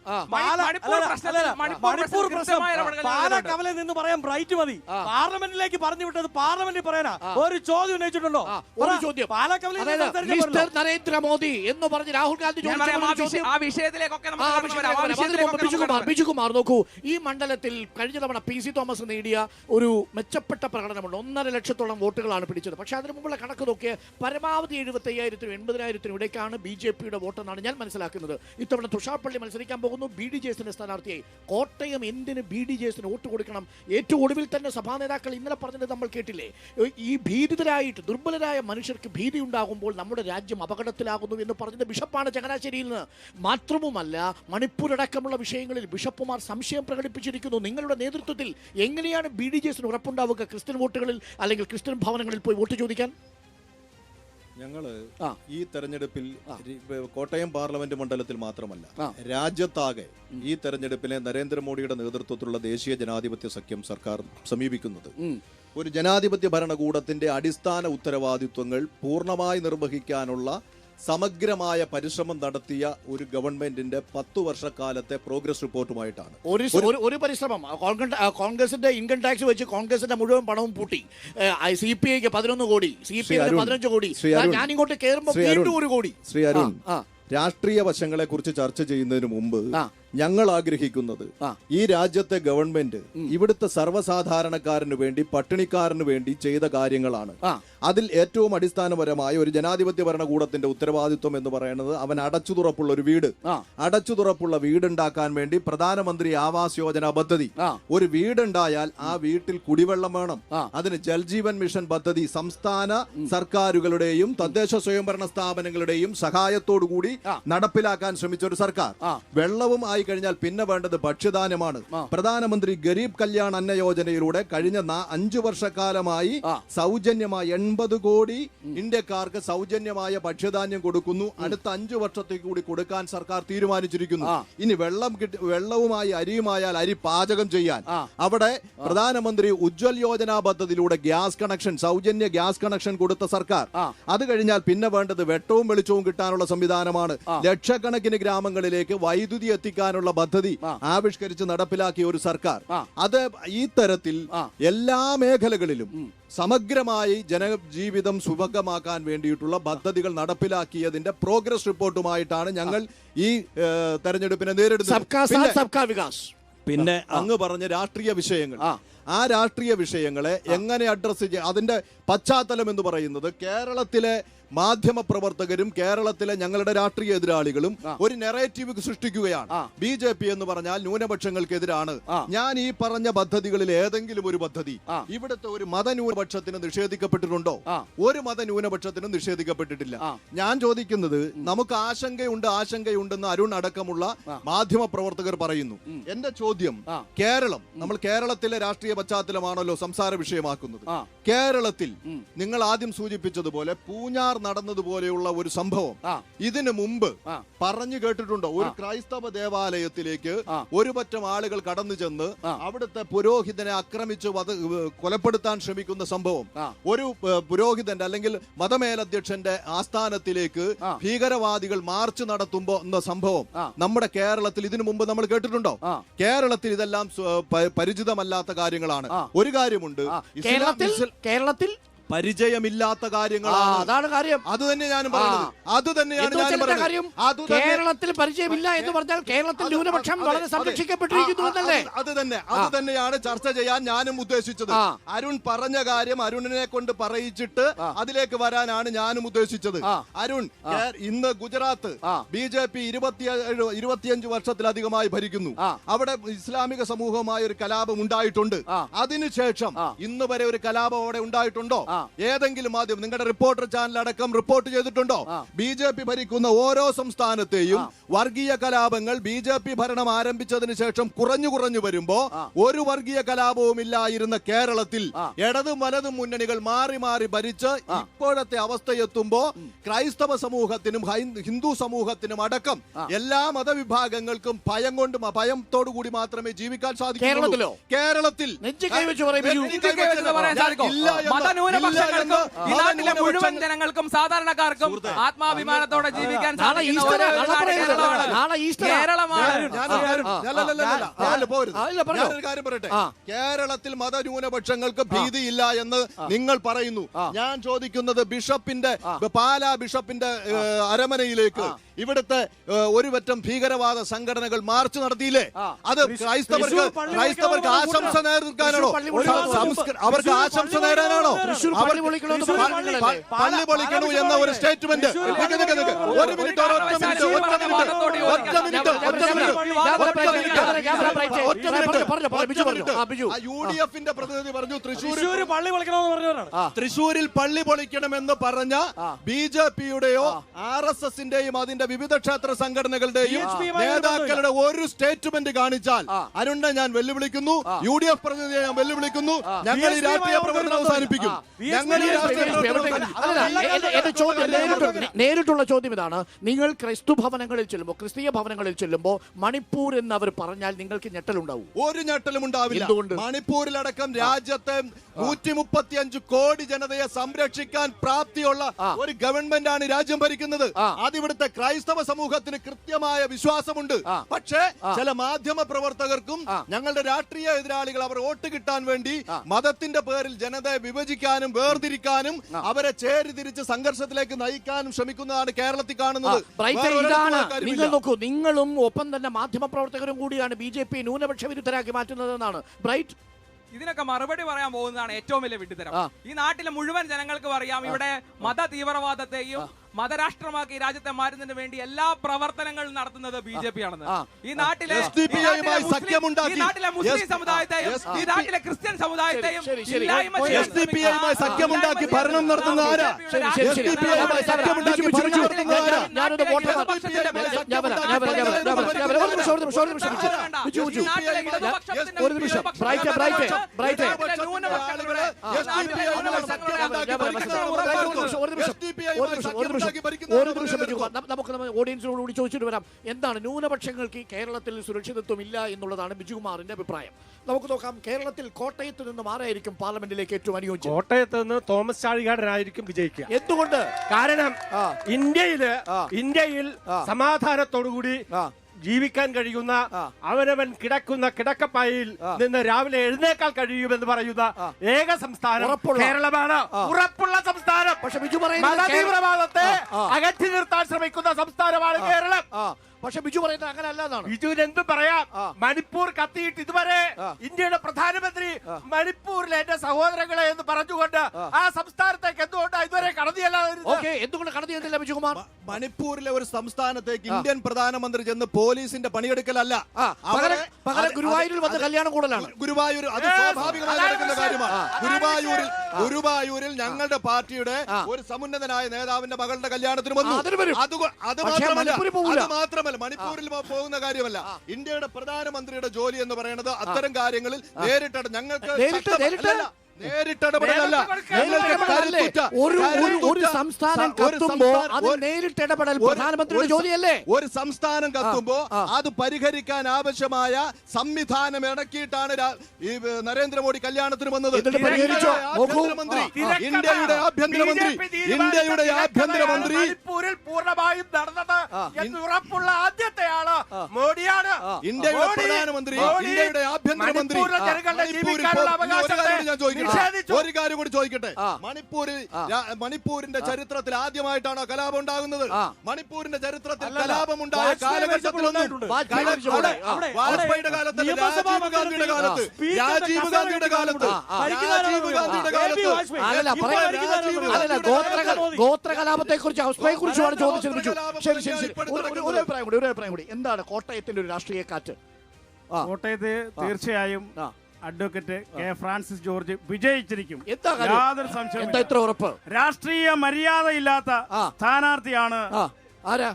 പാലക്കവലെ നിന്ന് പറയാൻ ബ്രൈറ്റ് മതി. പാർലമെന്റിലേക്ക് പറഞ്ഞു വിട്ടത് പാർലമെന്റിൽ പറയാനാ. ഒരു ചോദ്യം ഉന്നയിച്ചിട്ടുണ്ടോ? ഒരു ചോദ്യം. മിസ്റ്റർ നരേന്ദ്രമോദി എന്ന് പറഞ്ഞ് രാഹുൽ ഗാന്ധി ആ വിഷയത്തിലേക്കൊക്കെ ബിജുകുമാർ നോക്കൂ, ഈ മണ്ഡലത്തിൽ കഴിഞ്ഞ തവണ PC തോമസ് നേടിയ ഒരു മെച്ചപ്പെട്ട പ്രകടനമുണ്ട്. 1.5 ലക്ഷത്തോളം വോട്ടുകളാണ് പിടിച്ചത്. പക്ഷെ അതിന് മുമ്പുള്ള കണക്ക് നോക്കിയ പരമാവധി 75,000-നും 80,000-നും ഇടയ്ക്കാണ് BJPയുടെ വോട്ടെന്നാണ് ഞാൻ മനസ്സിലാക്കുന്നത്. ഇത്തവണ തുഷാർപ്പള്ളി മത്സരിക്കാൻ പോകുന്നു BDJസിന്റെ സ്ഥാനാർത്ഥിയായി. കോട്ടയം എന്തിന് BDJസിന് വോട്ട് കൊടുക്കണം? ഏറ്റവും ഒടുവിൽ തന്നെ സഭാ നേതാക്കൾ ഇന്നലെ പറഞ്ഞത് നമ്മൾ കേട്ടില്ലേ? ഈ ഭീതിതരായിട്ട് ദുർബലരായ മനുഷ്യർക്ക് ഭീതി ഉണ്ടാകുമ്പോൾ നമ്മുടെ രാജ്യം അപകടത്തിലാകുന്നു എന്ന് പറഞ്ഞത് ബിഷപ്പാണ് ചങ്ങനാശ്ശേരിയിൽ നിന്ന്. മാത്രവുമല്ല, മണിപ്പൂർ അടക്കമുള്ള വിഷയങ്ങളിൽ ബിഷപ്പുമാർ സംശയം പ്രകടിപ്പിച്ചിരിക്കുന്നു. നിങ്ങളുടെ നേതൃത്വത്തിൽ എങ്ങനെയാണ് BDJസിന് ഉറപ്പുണ്ടാവുക ക്രിസ്ത്യൻ വോട്ടുകളിൽ അല്ലെങ്കിൽ ക്രിസ്ത്യൻ ഭവനങ്ങളിൽ പോയി വോട്ട് ചോദിക്കാൻ? ഞങ്ങള് ഈ തെരഞ്ഞെടുപ്പിൽ കോട്ടയം പാർലമെന്റ് മണ്ഡലത്തിൽ മാത്രമല്ല രാജ്യത്താകെ ഈ തെരഞ്ഞെടുപ്പിലെ നരേന്ദ്രമോദിയുടെ നേതൃത്വത്തിലുള്ള ദേശീയ ജനാധിപത്യ സഖ്യം സർക്കാർ സമീപിക്കുന്നത് ഒരു ജനാധിപത്യ ഭരണകൂടത്തിന്റെ അടിസ്ഥാന ഉത്തരവാദിത്വങ്ങൾ പൂർണ്ണമായി നിർവഹിക്കാനുള്ള സമഗ്രമായ പരിശ്രമം നടത്തിയ ഒരു ഗവൺമെന്റിന്റെ 10 വർഷക്കാലത്തെ പ്രോഗ്രസ് റിപ്പോർട്ടുമായിട്ടാണ്. ഒരു പരിശ്രമം കോൺഗ്രസിന്റെ ഇൻകം ടാക്സ് വെച്ച് കോൺഗ്രസിന്റെ മുഴുവൻ പണവും പൂട്ടി. CPIക്ക് 11 കോടി, CPIക്ക് 15 കോടി, ഞാൻ ഇങ്ങോട്ട് കയറുമ്പോൾ വീണ്ടും 1 കോടി. ശ്രീ അരുൺ, രാഷ്ട്രീയ വശങ്ങളെ കുറിച്ച് ചർച്ച ചെയ്യുന്നതിന് മുമ്പ് ഞങ്ങൾ ആഗ്രഹിക്കുന്നത് ഈ രാജ്യത്തെ ഗവൺമെന്റ് ഇവിടുത്തെ സർവ്വസാധാരണക്കാരന് വേണ്ടി പട്ടിണിക്കാരന് വേണ്ടി ചെയ്ത കാര്യങ്ങളാണ്. അതിൽ ഏറ്റവും അടിസ്ഥാനപരമായ ഒരു ജനാധിപത്യ ഭരണകൂടത്തിന്റെ ഉത്തരവാദിത്വം എന്ന് പറയുന്നത് അവൻ അടച്ചുതുറപ്പുള്ള ഒരു വീട്, അടച്ചുതുറപ്പുള്ള വീടുണ്ടാക്കാൻ വേണ്ടി പ്രധാനമന്ത്രി ആവാസ് യോജന പദ്ധതി. ഒരു വീടുണ്ടായാൽ ആ വീട്ടിൽ കുടിവെള്ളം വേണം. അതിന് ജൽജീവൻ മിഷൻ പദ്ധതി സംസ്ഥാന സർക്കാരുകളുടെയും തദ്ദേശ സ്വയംഭരണ സ്ഥാപനങ്ങളുടെയും സഹായത്തോടു കൂടി നടപ്പിലാക്കാൻ ശ്രമിച്ച ഒരു സർക്കാർ. വെള്ളവും ആയി കഴിഞ്ഞാൽ പിന്നെ വേണ്ടത് ഭക്ഷ്യധാന്യമാണ്. പ്രധാനമന്ത്രി ഗരീബ് കല്യാൺ അന്ന യോജനയിലൂടെ കഴിഞ്ഞ 5 വർഷക്കാലമായി സൗജന്യമായി 80 കോടി ഇന്ത്യക്കാർക്ക് സൗജന്യമായ ഭക്ഷ്യധാന്യം കൊടുക്കുന്നു. അടുത്ത 5 വർഷത്തേക്ക് കൂടി കൊടുക്കാൻ സർക്കാർ തീരുമാനിച്ചിരിക്കുന്നു. ഇനി വെള്ളവുമായി അരിയുമായാൽ അരി പാചകം ചെയ്യാൻ അവിടെ പ്രധാനമന്ത്രി ഉജ്വൽ യോജന പദ്ധതിയിലൂടെ ഗ്യാസ് കണക്ഷൻ, സൗജന്യ ഗ്യാസ് കണക്ഷൻ കൊടുത്ത സർക്കാർ. അത് കഴിഞ്ഞാൽ പിന്നെ വേണ്ടത് വെട്ടവും വെളിച്ചവും കിട്ടാനുള്ള സംവിധാനമാണ്. ലക്ഷക്കണക്കിന് ഗ്രാമങ്ങളിലേക്ക് വൈദ്യുതി എത്തിക്കാനുള്ള പദ്ധതി ആവിഷ്കരിച്ച് നടപ്പിലാക്കിയ ഒരു സർക്കാർ. അത് ഈ തരത്തിൽ എല്ലാ മേഖലകളിലും സമഗ്രമായി ജനജീവിതം സുഭഗമാക്കാൻ വേണ്ടിയിട്ടുള്ള പദ്ധതികൾ നടപ്പിലാക്കിയതിന്റെ പ്രോഗ്രസ് റിപ്പോർട്ടുമായിട്ടാണ് ഞങ്ങൾ ഈ തെരഞ്ഞെടുപ്പിനെ നേരിടുന്നത്. പിന്നെ അങ്ങ് പറഞ്ഞ രാഷ്ട്രീയ വിഷയങ്ങൾ, ആ രാഷ്ട്രീയ വിഷയങ്ങളെ എങ്ങനെ അഡ്രസ് ചെയ്യാം, അതിന്റെ പശ്ചാത്തലം എന്ന് പറയുന്നത് കേരളത്തിലെ മാധ്യമ പ്രവർത്തകരും കേരളത്തിലെ ഞങ്ങളുടെ രാഷ്ട്രീയ എതിരാളികളും ഒരു നെറേറ്റീവ് സൃഷ്ടിക്കുകയാണ്. BJP എന്ന് പറഞ്ഞാൽ ന്യൂനപക്ഷങ്ങൾക്കെതിരാണ്. ഞാൻ ഈ പറഞ്ഞ പദ്ധതികളിൽ ഏതെങ്കിലും ഒരു പദ്ധതി ഇവിടുത്തെ ഒരു മതന്യൂനപക്ഷത്തിന് നിഷേധിക്കപ്പെട്ടിട്ടുണ്ടോ? ഒരു മതന്യൂനപക്ഷത്തിനും നിഷേധിക്കപ്പെട്ടിട്ടില്ല. ഞാൻ ചോദിക്കുന്നത്, നമുക്ക് ആശങ്കയുണ്ടെന്ന് അരുൺ അടക്കമുള്ള മാധ്യമ പ്രവർത്തകർ പറയുന്നു. എന്റെ ചോദ്യം, കേരളം, നമ്മൾ കേരളത്തിലെ രാഷ്ട്രീയ പശ്ചാത്തലമാണല്ലോ സംസാര വിഷയമാക്കുന്നത്. കേരളത്തിൽ നിങ്ങൾ ആദ്യം സൂചിപ്പിച്ചതുപോലെ പൂഞ്ഞാർ നടന്നതുപോലെയുള്ള ഒരു സംഭവം ഇതിനു മുമ്പ് പറഞ്ഞു കേട്ടിട്ടുണ്ടോ? ഒരു ക്രൈസ്തവ ദേവാലയത്തിലേക്ക് ഒരു പറ്റം ആളുകൾ കടന്നു ചെന്ന് അവിടുത്തെ പുരോഹിതനെ ആക്രമിച്ച് കൊലപ്പെടുത്താൻ ശ്രമിക്കുന്ന സംഭവം, ഒരു പുരോഹിതന്റെ അല്ലെങ്കിൽ മതമേലധ്യക്ഷന്റെ ആസ്ഥാനത്തിലേക്ക് ഭീകരവാദികൾ മാർച്ച് നടത്തുമ്പോ എന്ന സംഭവം നമ്മുടെ കേരളത്തിൽ ഇതിനു മുമ്പ് നമ്മൾ കേട്ടിട്ടുണ്ടോ? കേരളത്തിൽ ഇതെല്ലാം പരിചിതമല്ലാത്ത കാര്യങ്ങളാണ്. ഒരു കാര്യമുണ്ട്, കേരളത്തിൽ പരിചയമില്ലാത്ത കാര്യങ്ങളാണ്. അതാണ് കാര്യം. അത് തന്നെ ഞാൻ പറയുന്നത്. അത് തന്നെയാണ് ഞാൻ പറയുന്നത്. കേരളത്തിൽ പരിചയമില്ല എന്ന് പറഞ്ഞാൽ കേരളത്തിൽ ന്യൂനപക്ഷം വളരെ സംരക്ഷിക്കപ്പെട്ടിരിക്കുന്നു എന്നല്ലേ? അത് തന്നെയാണ് ചർച്ച ചെയ്യാൻ ഞാനും ഉദ്ദേശിച്ചത്. അരുൺ പറഞ്ഞ കാര്യം അരുണിനെ കൊണ്ട് പറയിച്ചിട്ട് അതിലേക്ക് വരാനാണ് ഞാനും ഉദ്ദേശിച്ചത്. അരുൺ, ഇന്ന് ഗുജറാത്ത് BJP 25 വർഷത്തിലധികമായി ഭരിക്കുന്നു. അവിടെ ഇസ്ലാമിക സമൂഹമായ ഒരു കലാപം ഉണ്ടായിട്ടുണ്ട്. അതിനുശേഷം ഇന്ന് വരെ ഒരു കലാപം അവിടെ ഉണ്ടായിട്ടുണ്ടോ? ഏതെങ്കിലും മാധ്യമം, നിങ്ങളുടെ റിപ്പോർട്ടർ ചാനൽ അടക്കം റിപ്പോർട്ട് ചെയ്തിട്ടുണ്ടോ? BJP ഭരിക്കുന്ന ഓരോ സംസ്ഥാനത്തെയും വർഗീയ കലാപങ്ങൾ BJP ഭരണം ആരംഭിച്ചതിന് ശേഷം കുറഞ്ഞു വരുമ്പോ ഒരു വർഗീയ കലാപവും ഇല്ലായിരുന്ന കേരളത്തിൽ ഇടതും വലതും മുന്നണികൾ മാറി ഭരിച്ച് ഇപ്പോഴത്തെ അവസ്ഥയെത്തുമ്പോ ക്രൈസ്തവ സമൂഹത്തിനും ഹിന്ദു സമൂഹത്തിനും അടക്കം എല്ലാ മതവിഭാഗങ്ങൾക്കും ഭയത്തോടു കൂടി മാത്രമേ ജീവിക്കാൻ സാധിക്കൂ. കേരളത്തിൽ മുഴുവൻ ജനങ്ങൾക്കും സാധാരണക്കാർക്കും ആത്മാഭിമാനത്തോടെ ജീവിക്കാൻ കേരളത്തിൽ മതന്യൂനപക്ഷങ്ങൾക്ക് ഭീതിയില്ല എന്ന് നിങ്ങൾ പറയുന്നു. ഞാൻ ചോദിക്കുന്നത്, പാലാ ബിഷപ്പിന്റെ അരമനയിലേക്ക് ഇവിടുത്തെ ഒരു പറ്റം ഭീകരവാദ സംഘടനകൾ മാർച്ച് നടത്തിയില്ലേ? അത് ക്രൈസ്തവർക്ക് ആശംസ നേർക്കാനാണോ? അവർക്ക് ആശംസ നേരാനാണോ? പള്ളി പൊളിക്കണു എന്ന ഒരു സ്റ്റേറ്റ്മെന്റ്. ഒരു മിനിറ്റ്, UDFന്റെ പ്രതിനിധി പറഞ്ഞു തൃശ്ശൂരിൽ പള്ളി പൊളിക്കണമെന്ന് പറഞ്ഞ BJPയുടെയോ RSSന്റെയും അതിന്റെ വിവിധ ക്ഷേത്ര സംഘടനകളുടെയും നേതാക്കളുടെ ഒരു സ്റ്റേറ്റ്മെന്റ് കാണിച്ചാൽ അരുണ്ണെ ഞാൻ വെല്ലുവിളിക്കുന്നു, UDF പ്രതിനിധിയെ ഞാൻ വെല്ലുവിളിക്കുന്നു, ഞങ്ങൾ ഈ രാഷ്ട്രീയ പ്രവർത്തനം അവസാനിപ്പിക്കും. നേരിട്ടുള്ള ചോദ്യം ഇതാണ്, നിങ്ങൾ ക്രിസ്തു ഭവനങ്ങളിൽ ചെല്ലുമ്പോൾ, ക്രിസ്തീയ ഭവനങ്ങളിൽ ചെല്ലുമ്പോൾ മണിപ്പൂർ എന്ന് അവർ പറഞ്ഞാൽ നിങ്ങൾക്ക് ഞെട്ടലുണ്ടാവും? ഒരു ഞെട്ടലും ഉണ്ടാവില്ല. മണിപ്പൂരിലടക്കം രാജ്യത്തെ 135 കോടി ജനതയെ സംരക്ഷിക്കാൻ പ്രാപ്തിയുള്ള ഒരു ഗവൺമെന്റ് ആണ് രാജ്യം ഭരിക്കുന്നത്. അതിവിടുത്തെ ക്രൈസ്തവ സമൂഹത്തിന് കൃത്യമായ വിശ്വാസമുണ്ട്. പക്ഷേ ചില മാധ്യമ പ്രവർത്തകർക്കും ഞങ്ങളുടെ രാഷ്ട്രീയ എതിരാളികൾ അവർ വോട്ട് കിട്ടാൻ വേണ്ടി മതത്തിന്റെ പേരിൽ ജനതയെ വിഭജിക്കാനും വേർതിരിക്കാനും അവരെ ചേരിതിരിച്ച് സംഘർഷത്തിലേക്ക് നയിക്കാനും ശ്രമിക്കുന്നതാണ് കേരളത്തിൽ കാണുന്നത്. നിങ്ങൾ നോക്കൂ, നിങ്ങളും ഒപ്പം തന്നെ മാധ്യമ പ്രവർത്തകരും കൂടിയാണ് BJP ന്യൂനപക്ഷ വിരുദ്ധരാക്കി മാറ്റുന്നതെന്നാണ് ബ്രൈറ്റ്. ഇതിനൊക്കെ മറുപടി പറയാൻ പോകുന്നതാണ് ഏറ്റവും വലിയ വിഡ്ഢിത്തരം. ഈ നാട്ടിലെ മുഴുവൻ ജനങ്ങൾക്ക് അറിയാം, ഇവിടെ മത തീവ്രവാദത്തെയും മതരാഷ്ട്രമാക്കി രാജ്യത്തെ മാറ്റുന്നതിന് വേണ്ടി എല്ലാ പ്രവർത്തനങ്ങളും നടത്തുന്നത് BJP ആണെന്ന്. ഈ നാട്ടിലെ മുസ്ലിം സമുദായത്തെയും ഈ നാട്ടിലെ ക്രിസ്ത്യൻ സമുദായത്തെയും സഖ്യമുണ്ടാക്കി ഭരണം നടത്തുന്ന ആരാ? ഒരു നിമിഷം നമുക്ക് ഓഡിയൻസിനോട് കൂടി ചോദിച്ചിട്ട് വരാം. എന്താണ് ന്യൂനപക്ഷങ്ങൾക്ക് കേരളത്തിൽ സുരക്ഷിതത്വം ഇല്ല എന്നുള്ളതാണ് ബിജുകുമാറിന്റെ അഭിപ്രായം. നമുക്ക് നോക്കാം, കേരളത്തിൽ കോട്ടയത്ത് നിന്നും ആരായിരിക്കും പാർലമെന്റിലേക്ക് ഏറ്റവും അനുയോജ്യം? കോട്ടയത്ത് നിന്ന് തോമസ് ചാഴികാടനായിരിക്കും വിജയിക്കുക. എന്തുകൊണ്ട്? കാരണം ഇന്ത്യയിൽ സമാധാനത്തോടുകൂടി ജീവിക്കാൻ കഴിയുന്ന, അവനവൻ കിടക്കുന്ന കിടക്കപ്പായിൽ നിന്ന് രാവിലെ എഴുന്നേക്കാൻ കഴിയുമെന്ന് പറയുന്ന ഏക സംസ്ഥാനം കേരളമാണ്. ഉറപ്പുള്ള സംസ്ഥാനം. പക്ഷെ ബിജു തീവ്രവാദത്തെ അകറ്റി നിർത്താൻ ശ്രമിക്കുന്ന സംസ്ഥാനമാണ് കേരളം. പക്ഷെ ബിജു പറയുന്നത് അങ്ങനെ അല്ലാതാണ്. ബിജുവിന് എന്ത് പറയാം? മണിപ്പൂർ കത്തിയിട്ട് ഇതുവരെ ഇന്ത്യയുടെ പ്രധാനമന്ത്രി മണിപ്പൂരിലെ എന്റെ സഹോദരങ്ങളെ എന്ന് പറഞ്ഞുകൊണ്ട് ആ സംസ്ഥാനത്തേക്ക് എന്തുകൊണ്ട് ഇതുവരെ കടന്നിയല്ലാതെ എന്തുകൊണ്ട് കടന്നിയെന്നില്ല ബിജുകുമാർ? മണിപ്പൂരിലെ ഒരു സംസ്ഥാനത്തേക്ക് ഇന്ത്യൻ പ്രധാനമന്ത്രി ചെന്ന് പോലീസിന്റെ പണിയെടുക്കലല്ല, ഗുരുവായൂരിൽ വന്ന് കല്യാണം കൂടലാണ്. ഗുരുവായൂർ അത് സ്വാഭാവികമായി നടക്കുന്ന കാര്യമാണ്. ഗുരുവായൂരിൽ ഞങ്ങളുടെ പാർട്ടിയുടെ ഒരു സമുന്നതനായ നേതാവിന്റെ മകളുടെ കല്യാണത്തിന് വന്നു. അത് മാത്രമല്ല മണിപ്പൂരിൽ പോകുന്ന കാര്യമല്ല. ഇന്ത്യയുടെ പ്രധാനമന്ത്രിയുടെ ജോലി എന്ന് പറയുന്നത് അത്തരം കാര്യങ്ങളിൽ നേരിട്ട് ഞങ്ങൾക്ക് നേരിട്ടിടപെടലല്ല. ഒരു സംസ്ഥാനം കത്തുമ്പോ അത് നേരിട്ടിടപെടൽ പ്രധാനമന്ത്രിയുടെ ജോലിയല്ലേ? ഒരു സംസ്ഥാനം കത്തുമ്പോ അത് പരിഹരിക്കാൻ ആവശ്യമായ സംവിധാനം ഇണക്കിയിട്ടാണ് ഈ നരേന്ദ്രമോദി കല്യാണത്തിന് വന്നത്. ഇന്ത്യയുടെ ആഭ്യന്തരമന്ത്രി പൂർണ്ണമായും നടന്നത് ഉറപ്പുള്ള ആദ്യത്തെ ആള് മോഡിയാണ്. ഇന്ത്യയുടെ പ്രധാനമന്ത്രി, ഇന്ത്യയുടെ ആഭ്യന്തരമന്ത്രി. ഞാൻ ചോദിക്കുന്നു, ഒരു കാര്യം കൂടി ചോദിക്കട്ടെ. മണിപ്പൂരിന്റെ ചരിത്രത്തിൽ ആദ്യമായിട്ടാണോ കലാപം ഉണ്ടാകുന്നത്? മണിപ്പൂരിന്റെ ചരിത്രത്തിൽ കലാപമുണ്ടായ കാലഘട്ടത്തിലൊന്നും വാജ്പേയിയുടെ കാലത്തല്ല, രാജീവ് ഗാന്ധിയുടെ കാലത്ത് ഗോത്ര കലാപത്തെ കുറിച്ച് അവസ്ഥയെ കുറിച്ചുമാണ് ചോദിച്ചത്. ശരി ശരി ശരി, ഒരു അഭിപ്രായം കൂടി. എന്താണ് കോട്ടയത്തിന്റെ ഒരു രാഷ്ട്രീയ കാറ്റ്? കോട്ടയത്ത് തീർച്ചയായും അഡ്വക്കേറ്റ് കെ ഫ്രാൻസിസ് ജോർജ് വിജയിച്ചിരിക്കും, യാതൊരു സംശയവും. രാഷ്ട്രീയ മര്യാദയില്ലാത്ത സ്ഥാനാർത്ഥിയാണ്. ആരാ?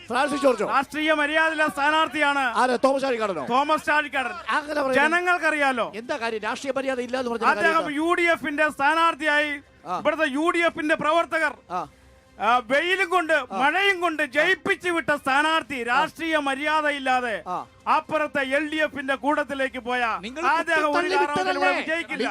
ഫ്രാൻസിസ് ജോർജോ? രാഷ്ട്രീയ മര്യാദയില്ലാത്ത സ്ഥാനാർത്ഥിയാണ് തോമസ് ചാഴികാടൻ. ജനങ്ങൾക്കറിയാലോ എന്താ കാര്യം? രാഷ്ട്രീയ മര്യാദ ഇല്ലാന്ന് അദ്ദേഹം UDFന്റെ സ്ഥാനാർത്ഥിയായി ഇവിടുത്തെ UDFന്റെ പ്രവർത്തകർ വെയിലും കൊണ്ട് മഴയും കൊണ്ട് ജയിപ്പിച്ചു വിട്ട സ്ഥാനാർത്ഥി രാഷ്ട്രീയ മര്യാദയില്ലാതെ അപ്പുറത്തെ LDFന്റെ കൂട്ടത്തിലേക്ക് പോയ അദ്ദേഹം വിജയിക്കില്ല.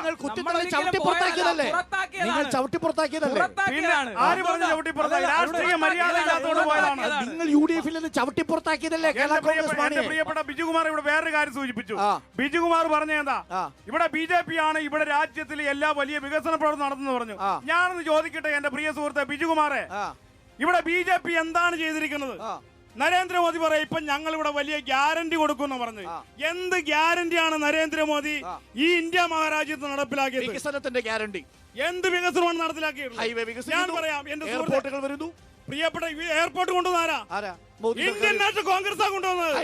രാഷ്ട്രീയ മര്യാദ ഇല്ലാത്തോണ്ട് പോയതാണ്. നിങ്ങൾ UDFൽ നിന്ന് ചവിട്ടി പുറത്താക്കിയതല്ലേ? പ്രിയപ്പെട്ട ബിജുകുമാർ ഇവിടെ വേറൊരു കാര്യം സൂചിപ്പിച്ചു. ബിജുകുമാർ പറഞ്ഞ എന്താ? ഇവിടെ BJP ആണ് ഇവിടെ രാജ്യത്തിൽ എല്ലാ വലിയ വികസന പ്രവർത്തനം നടത്തുന്നു പറഞ്ഞു. ഞാനൊന്ന് ചോദിക്കട്ടെ എന്റെ പ്രിയ സുഹൃത്തെ ബിജുകുമാറെ, ഇവിടെ BJP എന്താണ് ചെയ്തിരിക്കുന്നത്? നരേന്ദ്രമോദി പറയാം ഇപ്പൊ ഞങ്ങൾ ഇവിടെ വലിയ ഗ്യാരണ്ടി കൊടുക്കുമെന്ന് പറഞ്ഞു. എന്ത് ഗ്യാരണ്ടിയാണ് നരേന്ദ്രമോദി ഈ ഇന്ത്യ മഹാരാജ്യത്ത് നടപ്പിലാക്കിയത്? വികസനത്തിന്റെ ഗ്യാരണ്ടി. എന്ത് വികസനമാണ് നടപ്പിലാക്കിയത്? ഹൈവേ ഞാൻ വികസനം, പറയാം. എന്റെ എയർപോർട്ടുകൾ വരുന്നു. പ്രിയപ്പെട്ട എയർപോർട്ട് കൊണ്ടുവന്നാരാ? ഇന്ത്യൻ നാഷണൽ കോൺഗ്രസ് ആണ് കൊണ്ടുവന്നത്.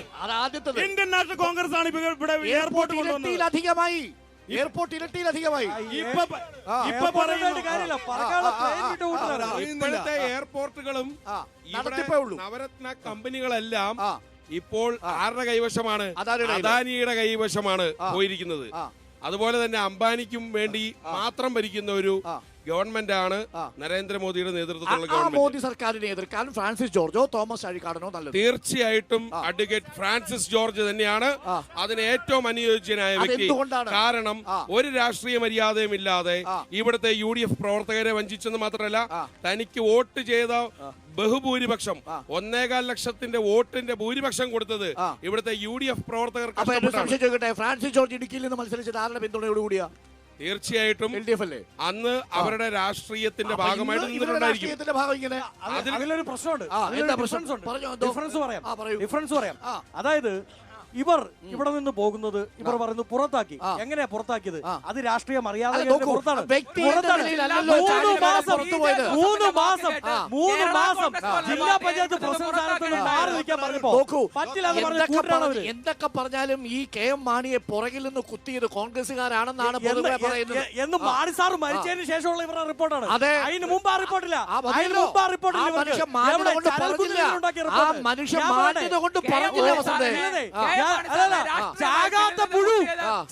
ഇന്ത്യൻ നാഷണൽ കോൺഗ്രസ് ആണ് ഇവിടെ എയർപോർട്ട് കൊണ്ടുവന്നത്. ഇരട്ടിയിലധികമായി എയർപോർട്ട് ഇരട്ടിയിലധികമായി. ഇപ്പൊ പറയുന്ന കാര്യമില്ല, പറക്കാനുള്ള plane വിട്ട് വിട്ടതാ. ഇപ്പോഴത്തെ എയർപോർട്ടുകളും നവരത്ന കമ്പനികളെല്ലാം ഇപ്പോൾ ആരുടെ കൈവശമാണ്? അദാനിയുടെ കൈവശമാണ് പോയിരിക്കുന്നത്. അതുപോലെ തന്നെ അംബാനിക്കും വേണ്ടി മാത്രം ഭരിക്കുന്ന ഒരു ഗവൺമെന്റ് ആണ് നരേന്ദ്രമോദിയുടെ നേതൃത്വത്തിലുള്ള ഗവൺമെന്റ്. മോദി സർക്കാരിനെ എതിർക്കാൻ ഫ്രാൻസിസ് ജോർജോ തോമസ് അഴിക്കാടനോ നല്ലത്? തീർച്ചയായിട്ടും അഡ്വക്കേറ്റ് ഫ്രാൻസിസ് ജോർജ് തന്നെയാണ് അതിന് ഏറ്റവും അനുയോജ്യനായ വ്യക്തി. കാരണം ഒരു രാഷ്ട്രീയ മര്യാദയും ഇല്ലാതെ ഇവിടുത്തെ UDF പ്രവർത്തകരെ വഞ്ചിച്ചെന്ന് മാത്രമല്ല, തനിക്ക് വോട്ട് ചെയ്ത ബഹുഭൂരിപക്ഷം 1.25 ലക്ഷത്തിന്റെ വോട്ടിന്റെ ഭൂരിപക്ഷം കൊടുത്തത് ഇവിടുത്തെ UDF പ്രവർത്തകർക്ക്. ഫ്രാൻസിസ് ജോർജ് ഇടുക്കിയിൽ നിന്ന് മത്സരിച്ചിട്ട് ആരുടെ പിന്തുണയോടുകൂടിയാ? തീർച്ചയായിട്ടും അന്ന് അവരുടെ രാഷ്ട്രീയത്തിന്റെ ഭാഗമായിട്ട് അതിലൊരു പ്രശ്നമുണ്ട്. ഡിഫറൻസ് പറയാം. അതായത് ഇവർ ഇവിടെ നിന്ന് പോകുന്നത് ഇവർ പറയുന്നു പുറത്താക്കി. എങ്ങനെയാ പുറത്താക്കിയത്? അത് രാഷ്ട്രീയ മര്യാദ പുറത്താണ്. 3 മാസം ജില്ലാ പഞ്ചായത്ത് പ്രസിഡന്റ് സ്ഥാനത്ത് നിന്ന് മാറി നിൽക്കാൻ പറഞ്ഞപ്പോ പറ്റില്ല എന്ന് പറഞ്ഞ് കൂട്ടാണ് അവര്. എന്തൊക്കെ പറഞ്ഞാലും ഈ KM മാണിയെ പുറകിൽ നിന്ന് കുത്തിയത് കോൺഗ്രസ്സുകാരാണെന്നാണ് എന്ന് മാണി സാർ മരിച്ചതിന് ശേഷമുള്ള ഇവരുടെ റിപ്പോർട്ടാണ്. അതിന് മുമ്പ് ആ റിപ്പോർട്ടില്ല.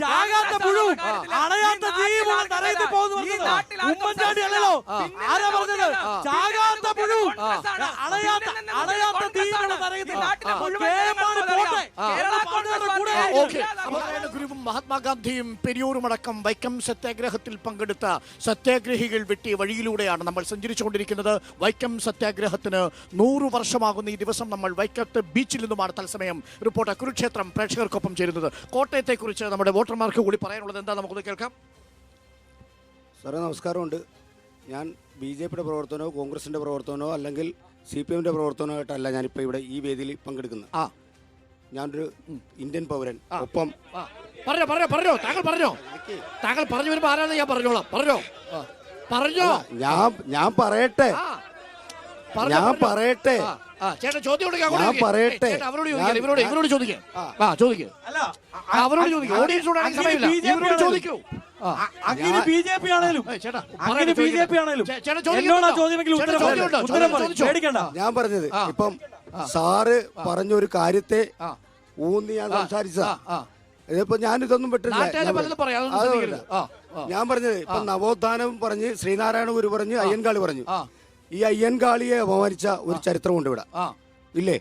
ചാകാത്ത പുഴു അണയാത്ത തീയുള്ള തറയത്തിൽ പോകുന്നു. ഉമ്മൻചാണ്ടി അല്ലല്ലോ ആരാ പറഞ്ഞത്? ചാകാത്ത പുഴു അണയാത്ത തീയുള്ള തറയത്തിൽ മഹാത്മാഗാന്ധിയും പെരിയൂരുമടക്കം വൈക്കം സത്യാഗ്രഹത്തിൽ പങ്കെടുത്ത സത്യാഗ്രഹികൾ വെട്ടിയ വഴിയിലൂടെയാണ് നമ്മൾ സഞ്ചരിച്ചുകൊണ്ടിരിക്കുന്നത്. വൈക്കം സത്യാഗ്രഹത്തിന് 100 വർഷമാകുന്ന ഈ ദിവസം നമ്മൾ വൈക്കത്ത് ബീച്ചിൽ നിന്നുമാണ് തത്സമയം റിപ്പോർട്ടർ കുരുക്ഷേത്രം പ്രേക്ഷകർക്കൊപ്പം ചേരുന്നത്. കോട്ടയത്തെക്കുറിച്ച് നമ്മുടെ വോട്ടർമാർക്ക് കൂടി പറയാനുള്ളത് എന്താ നമുക്കൊന്ന് കേൾക്കാം. സാറേ നമസ്കാരമുണ്ട്. ഞാൻ BJPയുടെ പ്രവർത്തനമോ കോൺഗ്രസിന്റെ പ്രവർത്തനമോ അല്ലെങ്കിൽ CPMന്റെ പ്രവർത്തനമോ ആയിട്ടല്ല ഞാനിപ്പോൾ ഇവിടെ ഈ വേദിയിൽ പങ്കെടുക്കുന്നത്. ഞാനൊരു ഇന്ത്യൻ പൗരൻ. ഒപ്പം പറഞ്ഞോ താങ്കൾ പറഞ്ഞു വരുമ്പോ ആരാണെന്ന് ഞാൻ പറഞ്ഞോളാം. പറഞ്ഞോ ഞാൻ പറയട്ടെ. ചേട്ടാ ചോദ്യം ഞാൻ പറയട്ടെ. ഇവരോട് ചോദിക്കാം. BJP ആണേലും ഞാൻ പറഞ്ഞത് ഇപ്പം സാറ് പറഞ്ഞൊരു കാര്യത്തെ ഊന്നി ഞാൻ സംസാരിച്ച ഇതിപ്പോ ഞാനിതൊന്നും പറ്റില്ല. ഞാൻ പറഞ്ഞത് ഇപ്പൊ നവോത്ഥാനം പറഞ്ഞ് ശ്രീനാരായണ ഗുരു പറഞ്ഞ് അയ്യൻകാളി പറഞ്ഞു. ഈ അയ്യൻകാളിയെ അപമാനിച്ച ഒരു ചരിത്രമുണ്ട് ഇവിടെ ഇല്ലേ?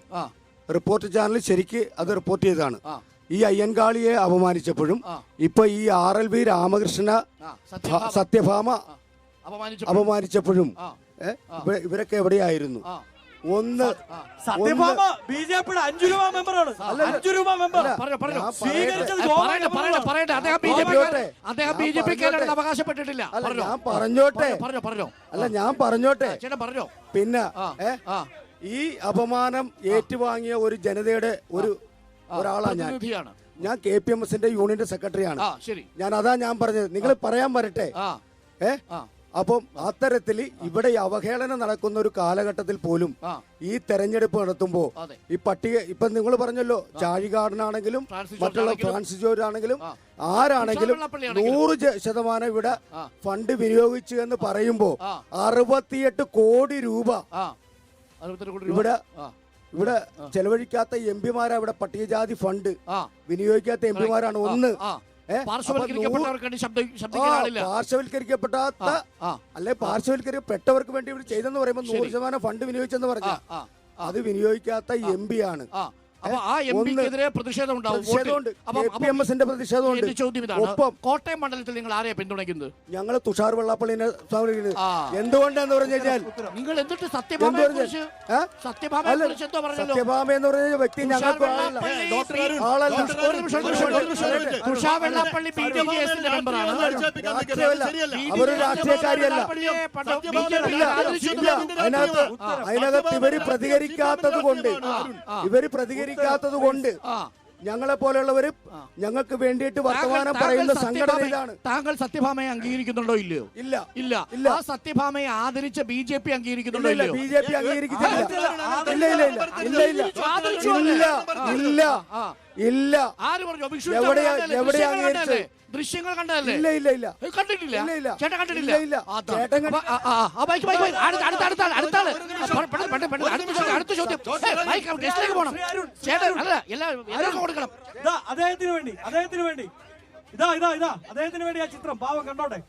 റിപ്പോർട്ട് ചാനൽ ശരിക്ക് അത് റിപ്പോർട്ട് ചെയ്തതാണ്. ഈ അയ്യൻകാളിയെ അപമാനിച്ചപ്പോഴും ഇപ്പൊ ഈ RLV രാമകൃഷ്ണ സത്യഭാമ അപമാനിച്ചപ്പോഴും ഇവരൊക്കെ എവിടെയായിരുന്നു? ഒന്ന് സത്യഭാമ BJPയുടെ 5 രൂപ മെമ്പറാണ്. 5 രൂപ മെമ്പർ അവകാശപ്പെട്ടിട്ടില്ല. ഞാൻ പറഞ്ഞോട്ടെ. പിന്നെ ഈ അപമാനം ഏറ്റുവാങ്ങിയ ഒരു ജനതയുടെ ഒരാളാണ് ഞാൻ KPMSന്റെ യൂണിയന്റെ സെക്രട്ടറിയാണ്. ഞാൻ പറഞ്ഞത് നിങ്ങൾ പറയാൻ വരട്ടെ. അപ്പം അത്തരത്തിൽ ഇവിടെ അവഹേളനം നടക്കുന്ന ഒരു കാലഘട്ടത്തിൽ പോലും ഈ തെരഞ്ഞെടുപ്പ് നടത്തുമ്പോ ഈ പട്ടിക ഇപ്പൊ നിങ്ങൾ പറഞ്ഞല്ലോ ചാഴികാടനാണെങ്കിലും മറ്റുള്ള ഫ്രാൻസിസ് ജോർജ് ആണെങ്കിലും ആരാണെങ്കിലും 100% ഇവിടെ ഫണ്ട് വിനിയോഗിച്ചു എന്ന് പറയുമ്പോ 68 കോടി രൂപ ഇവിടെ ചെലവഴിക്കാത്ത MP-മാരാ. ഇവിടെ പട്ടികജാതി ഫണ്ട് വിനിയോഗിക്കാത്ത MP-മാരാണ്. ഒന്ന് പാർശ്വവൽക്കരിക്കപ്പെടാത്ത അല്ലെ പാർശ്വവൽക്കരിക്കപ്പെട്ടവർക്ക് വേണ്ടി ഇവിടെ ചെയ്തെന്ന് പറയുമ്പോൾ 100% ഫണ്ട് വിനിയോഗിച്ചെന്ന് പറഞ്ഞ അത് വിനിയോഗിക്കാത്ത MP ആണ്. അപ്പൊ ആ എംപിക്കെതിരെ പ്രതിഷേധം ഉണ്ടാവും. പ്രതിഷേധമുണ്ട്. KPMSന്റെ പ്രതിഷേധമുണ്ട്. എന്റെ ചോദ്യം ഇതാണ്, ഒപ്പം കോട്ടയം മണ്ഡലത്തിൽ നിങ്ങൾ ആരെയാ പിന്തുണയ്ക്കുന്നത്? ഞങ്ങൾ തുഷാർ വെള്ളാപ്പള്ളിനെ എന്തുകൊണ്ടാന്ന് പറഞ്ഞു കഴിഞ്ഞാൽ നിങ്ങൾ എന്നിട്ട് സത്യഭാമയെ കുറിച്ച് എന്തോ പറഞ്ഞല്ലോ. സത്യഭാമ എന്ന് പറഞ്ഞ വ്യക്തി ഞങ്ങൾക്ക് ആളല്ല. തുഷാർ വെള്ളാപ്പള്ളി BDJSന്റെ മെമ്പറാണ്. അവര് രാഷ്ട്രീയക്കാരിയല്ല. അതിനകത്ത് ഇവര് പ്രതികരിക്കാത്തത് കൊണ്ട് ഞങ്ങളെ പോലെയുള്ളവര് ഞങ്ങൾക്ക് വേണ്ടിയിട്ട് വർത്തമാനം പറയുന്ന സംഘടന ഇതാണ്. താങ്കൾ സത്യഭാമയെ അംഗീകരിക്കുന്നുണ്ടോ ഇല്ലയോ? ഇല്ല ഇല്ല. ആ സത്യഭാമയെ ആദരിച്ച BJP അംഗീകരിക്കുന്നുണ്ടോ ഇല്ലയോ? BJP അംഗീകരിക്കുന്നില്ല. ഇല്ല. ആര് പറഞ്ഞു? എവിടെയാ അംഗീകരിച്ചത്? ദൃശ്യങ്ങൾ കണ്ടതല്ലേ? ഇല്ല. കണ്ടിട്ടില്ല. ചേട്ടൻ കണ്ടിട്ടില്ല. ഇല്ല. ചേട്ടൻ അടുത്ത ചോദ്യം. ഗസ്റ്റിലേക്ക് പോകണം. ചേട്ടൻ അല്ല എല്ലാവർക്കും കൊടുക്കണം. അദ്ദേഹത്തിന് വേണ്ടി ഇതാ അദ്ദേഹത്തിന് വേണ്ടി ആ ചിത്രം പാവം കണ്ടോട്ടെ.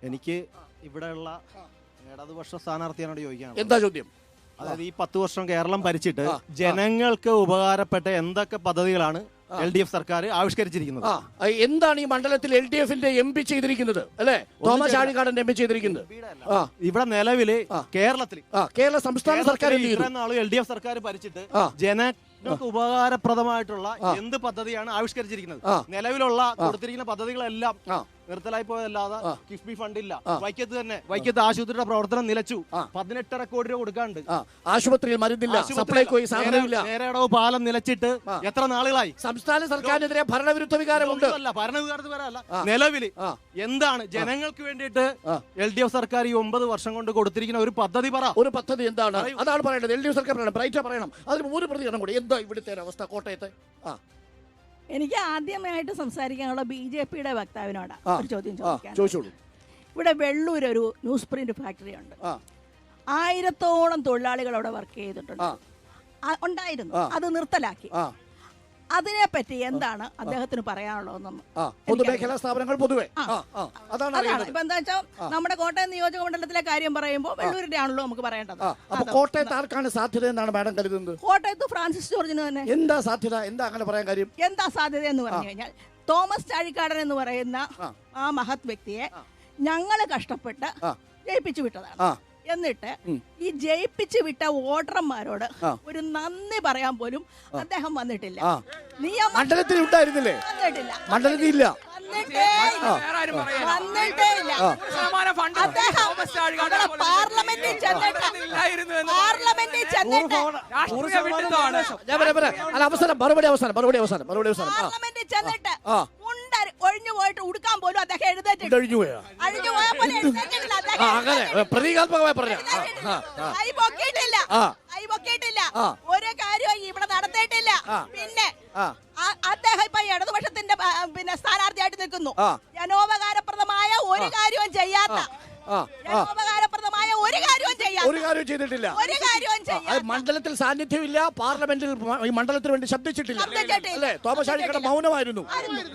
എനിക്ക് ഇവിടെയുള്ള ഇടതുപക്ഷ സ്ഥാനാർത്ഥിയോട് ചോദിക്കാണ്. എന്താ ചോദ്യം? അതായത് ഈ 10 വർഷം കേരളം ഭരിച്ചിട്ട് ജനങ്ങൾക്ക് ഉപകാരപ്പെട്ട എന്തൊക്കെ പദ്ധതികളാണ് LDF സർക്കാർ ആവിഷ്കരിച്ചിരിക്കുന്നത്? എന്താണ് ഈ മണ്ഡലത്തിൽ LDFന്റെ MP ചെയ്തിരിക്കുന്നത്? അല്ലെ തോമസ് ചാഴികാടൻ MP ചെയ്തിരിക്കുന്നത്? ഇവിടെ നിലവില് കേരള സംസ്ഥാന സർക്കാർ ഇത്രയും നാളും LDF സർക്കാർ ഭരിച്ചിട്ട് ജനങ്ങൾക്ക് ഉപകാരപ്രദമായിട്ടുള്ള എന്ത് പദ്ധതിയാണ് ആവിഷ്കരിച്ചിരിക്കുന്നത്? നിലവിലുള്ള കൊടുത്തിരിക്കുന്ന പദ്ധതികളെല്ലാം നിർത്തലായി പോയതല്ലാതെ കിഫ്ബി ഫണ്ടില്ല. വൈക്കത്ത് ആശുപത്രിയുടെ പ്രവർത്തനം നിലച്ചു. 18.5 കോടി രൂപ കൊടുക്കാണ്ട്. ആശുപത്രിയിൽ മരുന്നില്ല, സപ്ലൈകോ സാധനമില്ല. നേരടവ് പാലം നിലച്ചിട്ട് എത്ര നാളുകളായി? സംസ്ഥാന സർക്കാരിനെതിരെ ഭരണവിരുദ്ധ വികാരമുണ്ട്. ഭരണവികാരത്തിലല്ല, നിലവില് എന്താണ് ജനങ്ങൾക്ക് വേണ്ടിയിട്ട് LDF സർക്കാർ ഈ 9 വർഷം കൊണ്ട് കൊടുത്തിരിക്കുന്ന ഒരു പദ്ധതി ഒരു പദ്ധതി എന്താണ്? അതാണ് പറയേണ്ടത്. LDF സർക്കാർ പറയണം, ബ്രൈറ്റ് പറയണം. അതിന് 3 പ്രതികരണം കൂടി. എന്താ ഇവിടുത്തെ അവസ്ഥ കോട്ടയത്തെ? എനിക്ക് ആദ്യമായിട്ട് സംസാരിക്കാനുള്ള BJPയുടെ വക്താവിനോടാ ഒരു ചോദ്യം ചോദിച്ചോളൂ. ഇവിടെ വെള്ളൂർ ഒരു ന്യൂസ് പ്രിന്റ് ഫാക്ടറി ഉണ്ട്. 1000ഓളം തൊഴിലാളികൾ അവിടെ വർക്ക് ചെയ്തിട്ടുണ്ട്. ഉണ്ടായിരുന്നു, അത് നിർത്തലാക്കി. അതിനെപ്പറ്റി എന്താണ് അദ്ദേഹത്തിന് പറയാനുള്ളതെന്ന്? പൊതുമേഖലാ സ്ഥാപനങ്ങൾ പൊതുവെ അതാണ് ഇപ്പൊ എന്താ വെച്ചാൽ നമ്മുടെ കോട്ടയം നിയോജക മണ്ഡലത്തിലെ കാര്യം പറയുമ്പോൾ വെള്ളൂരിന്റെ ആണല്ലോ നമുക്ക് പറയേണ്ടത്. കോട്ടയത്ത് ആർക്കാണ് സാധ്യത എന്നാണ് മാഡം കരുതുന്നത്? കോട്ടയത്ത് ഫ്രാൻസിസ് ജോർജിന് തന്നെ. എന്താ സാധ്യത? എന്താ അങ്ങനെ പറയാൻ കാര്യം? എന്താ സാധ്യത എന്ന് പറഞ്ഞു കഴിഞ്ഞാൽ തോമസ് ചാഴിക്കാടൻ എന്ന് പറയുന്ന ആ മഹത് വ്യക്തിയെ ഞങ്ങള് കഷ്ടപ്പെട്ട് ജയിപ്പിച്ചു വിട്ടതാണ്. എന്നിട്ട് ഈ ജയിപ്പിച്ചു വിട്ട വോട്ടർമാരോട് ഒരു നന്ദി പറയാൻ പോലും അദ്ദേഹം വന്നിട്ടില്ല. മണ്ഡലത്തിൽ ഉണ്ടായിരുന്നില്ലേ? വന്നിട്ടില്ല. മണ്ഡലത്തിൽ ഇല്ല. പാർലമെന്റിൽ ചെന്നിട്ട് പാർലമെന്റിൽ ചെന്നിട്ട് ഒഴിഞ്ഞു പോയിട്ട് ഉടുക്കാൻ പോലും അദ്ദേഹം എഴുന്നേറ്റിട്ടില്ല. പ്രതീകാത്മകമായി പറഞ്ഞു. ഒരു കാര്യവും ഇവിടെ നടത്തിയിട്ടില്ല. പിന്നെ അദ്ദേഹം ഇപ്പൊ ഇടതുപക്ഷത്തിന്റെ സ്ഥാനാർത്ഥിയായിട്ട് നിൽക്കുന്നു. ജനോപകാരപ്രദമായ ഒരു കാര്യവും ചെയ്യാത്ത മണ്ഡലത്തിൽ സാന്നിധ്യമില്ല. പാർലമെന്റിൽ ഈ മണ്ഡലത്തിന് വേണ്ടി ശബ്ദിച്ചിട്ടില്ല. അല്ലേ? തോമസ് ചാഴികാടൻ മൗനമായിരുന്നു.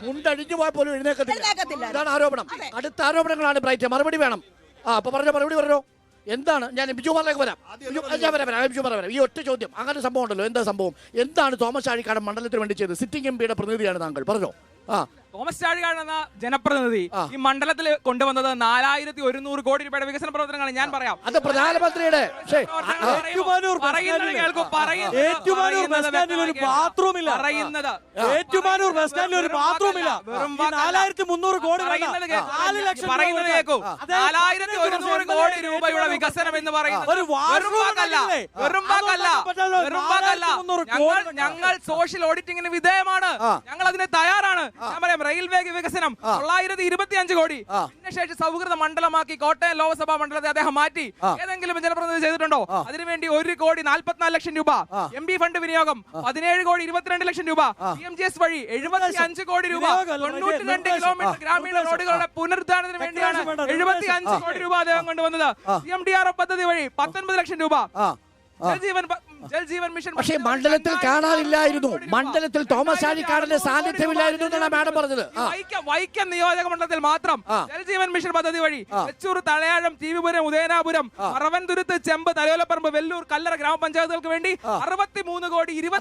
മുണ്ടഴിഞ്ഞു പോയ പോലും എഴുന്നേക്കത്തില്ല. ഇതാണ് ആരോപണം. അടുത്ത ആരോപണങ്ങളാണ് ബ്രൈറ്റ്. മറുപടി വേണം. അപ്പൊ മറുപടി പറഞ്ഞോ. എന്താണ്? ഞാൻ ബിജുമാറിലേക്ക് വരാം. ഈ ഒറ്റ ചോദ്യം. അങ്ങനെ സംഭവം ഉണ്ടല്ലോ. എന്താ സംഭവം? എന്താണ് തോമസ് ചാഴികാടൻ മണ്ഡലത്തിന് വേണ്ടി ചെയ്തത്? സിറ്റിംഗ് MPയുടെ പ്രതിനിധിയാണ് താങ്കൾ. പറഞ്ഞോ. തോമസ് ചാഴികാടൻ എന്ന ജനപ്രതിനിധി ഈ മണ്ഡലത്തിൽ കൊണ്ടുവന്നത് 4100 കോടി രൂപയുടെ വികസന പ്രവർത്തനങ്ങളാണ്. ഞാൻ പറയാം. അത് പ്രധാനമന്ത്രിയുടെ ഏറ്റുമാനൂർ ബസ് സ്റ്റാൻഡിൽ ഒരു ബാത്റൂം ഇല്ല. 4300 കോടി 4 ലക്ഷം പറയുന്നത് 4100 കോടി രൂപയുടെ വികസനം എന്ന് പറയുന്നത് ഞങ്ങൾ സോഷ്യൽ ഓഡിറ്റിംഗിന് വിധേയമാണ്. ഞങ്ങൾ അതിന് തയ്യാറാണ്. ഞാൻ പറയാം, റെയിൽവേ വികസനം 925 കോടി. ഭിന്നശേഷി സൗഹൃദ മണ്ഡലമാക്കി കോട്ടയം ലോക്സഭാ മണ്ഡലത്തെ അദ്ദേഹം മാറ്റി. ഏതെങ്കിലും ജനപ്രതിനിധി ചെയ്തിട്ടുണ്ടോ? അതിനുവേണ്ടി 1,44,00,000 രൂപ. MP ഫണ്ട് വിനിയോഗം 17,22 ലക്ഷം രൂപ. CMGS വഴി 75 കോടി രൂപ. 92 കിലോമീറ്റർ ഗ്രാമീണ റോഡുകളുടെ പുനരുദ്ധാരണത്തിന് വേണ്ടിയാണ് 75 കോടി രൂപ അദ്ദേഹം കൊണ്ടുവന്നത്. CMDRF പദ്ധതി വഴി 19 ലക്ഷം രൂപ. ജലജീവൻ ജൽജീവൻ മിഷൻ പക്ഷേ മണ്ഡലത്തിൽ കാണാനില്ലായിരുന്നു. മണ്ഡലത്തിൽ തോമസ് ചാഴിക്കാടന്റെ സാന്നിധ്യമില്ലായിരുന്നു എന്നാണ് മാഡം പറഞ്ഞത്. വൈക്കം നിയോജക മണ്ഡലത്തിൽ മാത്രം ജൽജീവൻ മിഷൻ പദ്ധതി വഴി വെച്ചൂർ, തലയാഴം, ടിവിപുരം, ഉദയനാപുരം, അറവൻതുരുത്ത്, ചെമ്പ്, തലയോലപ്പറമ്പ്, വെല്ലൂർ, കല്ലറ ഗ്രാമപഞ്ചായത്തുകൾക്ക് വേണ്ടി 63 കോടി 20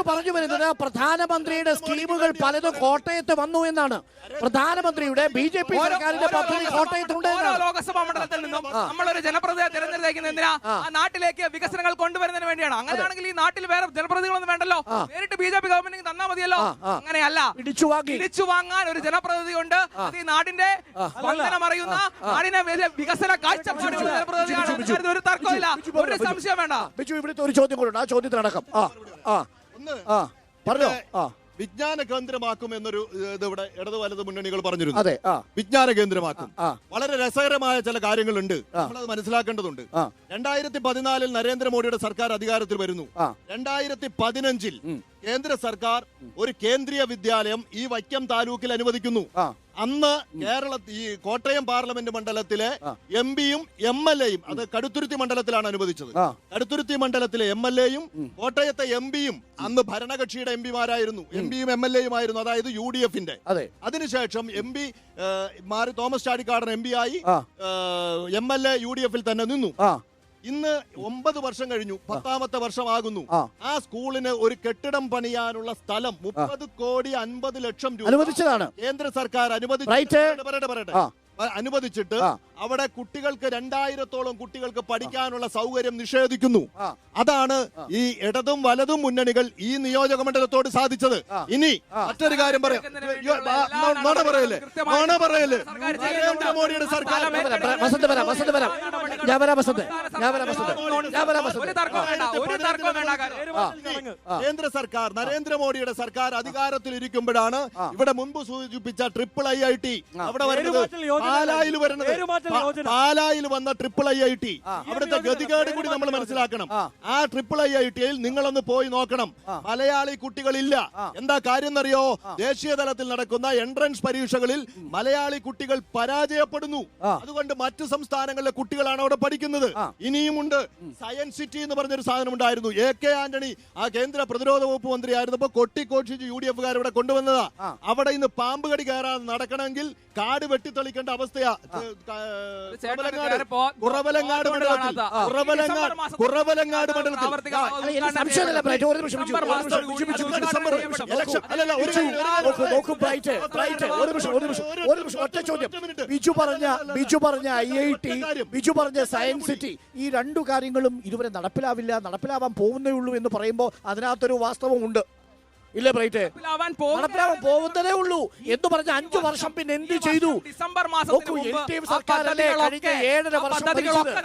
പറഞ്ഞു വരുന്നത് പ്രധാനമന്ത്രിയുടെ സ്കീമുകൾ പലതും കോട്ടയത്ത് വന്നു എന്നാണ്. പ്രധാനമന്ത്രിയുടെ BJP സർക്കാരിന്റെ പദ്ധതി കോട്ടയത്തുണ്ട്. ലോകസഭാ മണ്ഡലത്തിൽ നിന്നും നമ്മളൊരു ജനപ്രതിനിധിയെ തിരഞ്ഞെടുക്കുന്നത് എന്തിനാ? ആ നാട്ടിലേക്ക് വികസനങ്ങൾ കൊണ്ടുവരുന്നതിന് വേണ്ടിയാണ്. അങ്ങനെയാണെങ്കിൽ ഈ നാട്ടിൽ വേറെ ജനപ്രതിനിധികളൊന്നും വേണ്ടല്ലോ, നേരിട്ട് BJP ഗവൺമെന്റിന് തന്നാ മതിയല്ലോ. അങ്ങനെയല്ല, പിടിച്ചു വാങ്ങാൻ ഒരു ജനപ്രതിനിധി ഉണ്ട്. അത് ഈ നാടിന്റെ വന്ദനം അറിയുന്ന, നാടിനെ വികസന കാഴ്ചപ്പാടുള്ള ജനപ്രതിനിധിയാണ്. ഒരു തർക്കമില്ല, ഒരു സംശയം വേണ്ട. ഇവിടുത്തെ ഒരു ചോദ്യം കൂടെ, ആ ചോദ്യത്തിനടക്കം പറഞ്ഞോ. വിജ്ഞാന കേന്ദ്രമാക്കും എന്നൊരു ഇത് ഇവിടെ ഇടത് വലത് മുന്നണികൾ പറഞ്ഞിരുന്നു. അതെ, വിജ്ഞാന കേന്ദ്രമാക്കും. വളരെ രസകരമായ ചില കാര്യങ്ങളുണ്ട്, നമ്മളത് മനസ്സിലാക്കേണ്ടതുണ്ട്. 2014 നരേന്ദ്രമോദിയുടെ സർക്കാർ അധികാരത്തിൽ വരുന്നു. 2015 കേന്ദ്ര സർക്കാർ ഒരു കേന്ദ്രീയ വിദ്യാലയം ഈ വൈക്കം താലൂക്കിൽ അനുവദിക്കുന്നു. അന്ന് ഈ കോട്ടയം പാർലമെന്റ് മണ്ഡലത്തിലെ MP-യും MLA-യും, അത് കടുത്തുരുത്തി മണ്ഡലത്തിലാണ് അനുവദിച്ചത്. കടുത്തുരുത്തി മണ്ഡലത്തിലെ MLA-യും കോട്ടയത്തെ MP-യും അന്ന് ഭരണകക്ഷിയുടെ MP-മാരായിരുന്നു. MP-യും MLA-യുമായിരുന്നു, അതായത് UDF-ന്റെ. അതിനുശേഷം MP മാറി തോമസ് ചാഴിക്കാടൻ MP ആയി, MLA UDF-ൽ തന്നെ നിന്നു. ഇന്ന് 9 വർഷം കഴിഞ്ഞു, 10ാമത്തെ വർഷമാകുന്നു. ആ സ്കൂളിന് ഒരു കെട്ടിടം പണിയാനുള്ള സ്ഥലം 30 കോടി 50 ലക്ഷം രൂപ അനുവദിച്ചതാണ് കേന്ദ്ര സർക്കാർ. അനുവദിച്ചിട്ട് അവിടെ കുട്ടികൾക്ക് 2000-ഓളം കുട്ടികൾക്ക് പഠിക്കാനുള്ള സൗകര്യം നിഷേധിക്കുന്നു. അതാണ് ഈ ഇടതും വലതും മുന്നണികൾ ഈ നിയോജക മണ്ഡലത്തോട് സാധിച്ചത്. ഇനി മറ്റൊരു കാര്യം പറയാം, നരേന്ദ്രമോദിയുടെ സർക്കാർ കേന്ദ്ര സർക്കാർ നരേന്ദ്രമോദിയുടെ സർക്കാർ അധികാരത്തിൽ ഇരിക്കുമ്പോഴാണ് ഇവിടെ മുൻപ് സൂചിപ്പിച്ച IIIT അവിടെ വരുന്നത്. പാലായിൽ വന്ന IIIT അവിടുത്തെ ഗതികേട് കൂടി നമ്മൾ മനസ്സിലാക്കണം. ആ IIITയിൽ നിങ്ങളൊന്ന് പോയി നോക്കണം. മലയാളി കുട്ടികളില്ല. എന്താ കാര്യം എന്നറിയോ? ദേശീയ തലത്തിൽ നടക്കുന്ന എൻട്രൻസ് പരീക്ഷകളിൽ മലയാളി കുട്ടികൾ പരാജയപ്പെടുന്നു. അതുകൊണ്ട് മറ്റു സംസ്ഥാനങ്ങളിലെ കുട്ടികളാണ് അവിടെ പഠിക്കുന്നത്. ഇനിയുമുണ്ട് സയൻസ് സിറ്റി എന്ന് പറഞ്ഞൊരു സാധനം ഉണ്ടായിരുന്നു. AK ആന്റണി ആ കേന്ദ്ര പ്രതിരോധ വകുപ്പ് മന്ത്രി ആയിരുന്നപ്പോ കൊട്ടിക്കോഷിച്ച് UDF-കാർ ഇവിടെ കൊണ്ടുവന്നതാ. അവിടെ ഇന്ന് പാമ്പ് കടി കയറാതെ നടക്കണമെങ്കിൽ കാട് വെട്ടിത്തെളിക്കേണ്ട അവസ്ഥയാ. കുറവലങ്ങാട് മണ്ഡലത്തിൽ ഒറ്റ ചോദ്യം. ബിജു പറഞ്ഞ IIT, ബിജു പറഞ്ഞ സയൻസ് സിറ്റി, ഈ 2 കാര്യങ്ങളും ഇതുവരെ നടപ്പിലാവാൻ പോകുന്നേ ഉള്ളൂ എന്ന് പറയുമ്പോൾ അതിനകത്തൊരു വാസ്തവമുണ്ട്. ഇല്ലേ ബ്രൈറ്റ്? നടപ്പിലാവാൻ പോകുന്നതേ ഉള്ളൂ എന്ന് പറഞ്ഞ 5 വർഷം പിന്നെ എന്ത് ചെയ്തു? ഡിസംബർ മാസത്തിൽ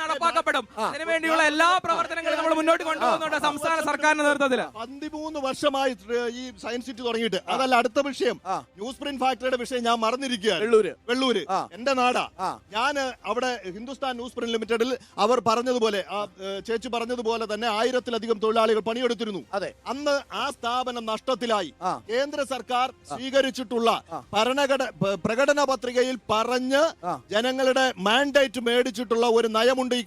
നടപ്പാക്കപ്പെടും. അതിനുവേണ്ടിയുള്ള എല്ലാ പ്രവർത്തനങ്ങളും നമ്മൾ മുന്നോട്ട് കൊണ്ടുപോകുന്നുണ്ട് സംസ്ഥാന സർക്കാരിന്റെ നേതൃത്വത്തിൽ. 13 വർഷമായി ഈ സയൻസ് സിറ്റി തുടങ്ങിയിട്ട്. അതല്ല അടുത്ത വിഷയം, ന്യൂസ് പ്രിന്റ് ഫാക്ടറിയുടെ വിഷയം ഞാൻ മറന്നിരിക്കുകയാണ്. വെള്ളൂര് എന്റെ നാടാ. ഞാൻ അവിടെ ഹിന്ദുസ്ഥാൻ ന്യൂസ് പ്രിന്റ് ലിമിറ്റഡിൽ അവർ പറഞ്ഞതുപോലെ, ചേച്ചി പറഞ്ഞതുപോലെ തന്നെ 1000-ലധികം തൊഴിലാളികൾ പണിയെടുത്തിരുന്നു. അന്ന് ആ സ്ഥാപനം നഷ്ടത്തിലായി. കേന്ദ്ര സർക്കാർ സ്വീകരിച്ചിട്ടുള്ള പ്രകടന പത്രികയിൽ പറഞ്ഞ് ജനങ്ങളുടെ മാൻഡേറ്റ് മേടിച്ചിട്ടുള്ള ഒരു നയമുണ്ട് ഈ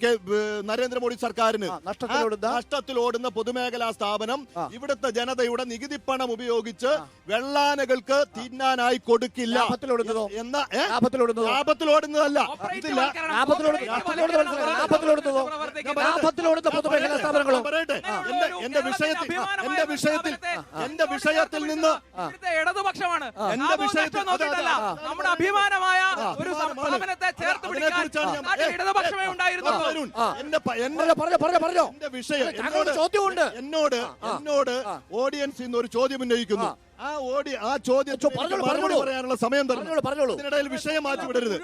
നരേന്ദ്രമോദി സർക്കാരിന്. നഷ്ടത്തിലോടുന്ന പൊതുമേഖലാ സ്ഥാപനം ഇവിടുത്തെ ജനതയുടെ നികുതി പണം ഉപയോഗിച്ച് വെള്ളാനകൾക്ക് തിന്നാനായി കൊടുക്കില്ല. ലാഭത്തിലോടുന്നതല്ല, ഇതില്ല. എന്റെ വിഷയത്തിൽ നിന്ന് ഇടതുപക്ഷമാണ് നമ്മുടെ അഭിമാനമായ ഒരു സ്ഥാപനത്തെ ചേർത്ത് പിടിക്കാൻ ഇടതുപക്ഷമേ ഉണ്ടായിരുന്നുള്ളൂ. എന്റെ വിഷയം എന്നോട് ഓഡിയൻസ് ഇന്ന് ഒരു ചോദ്യം ഉന്നയിക്കുന്നു. ആ ചോദ്യത്തിന് മറുപടി പറയാനുള്ള സമയം തരണം. ഇതിനിടയിൽ വിഷയം മാറ്റിവിടരുത്.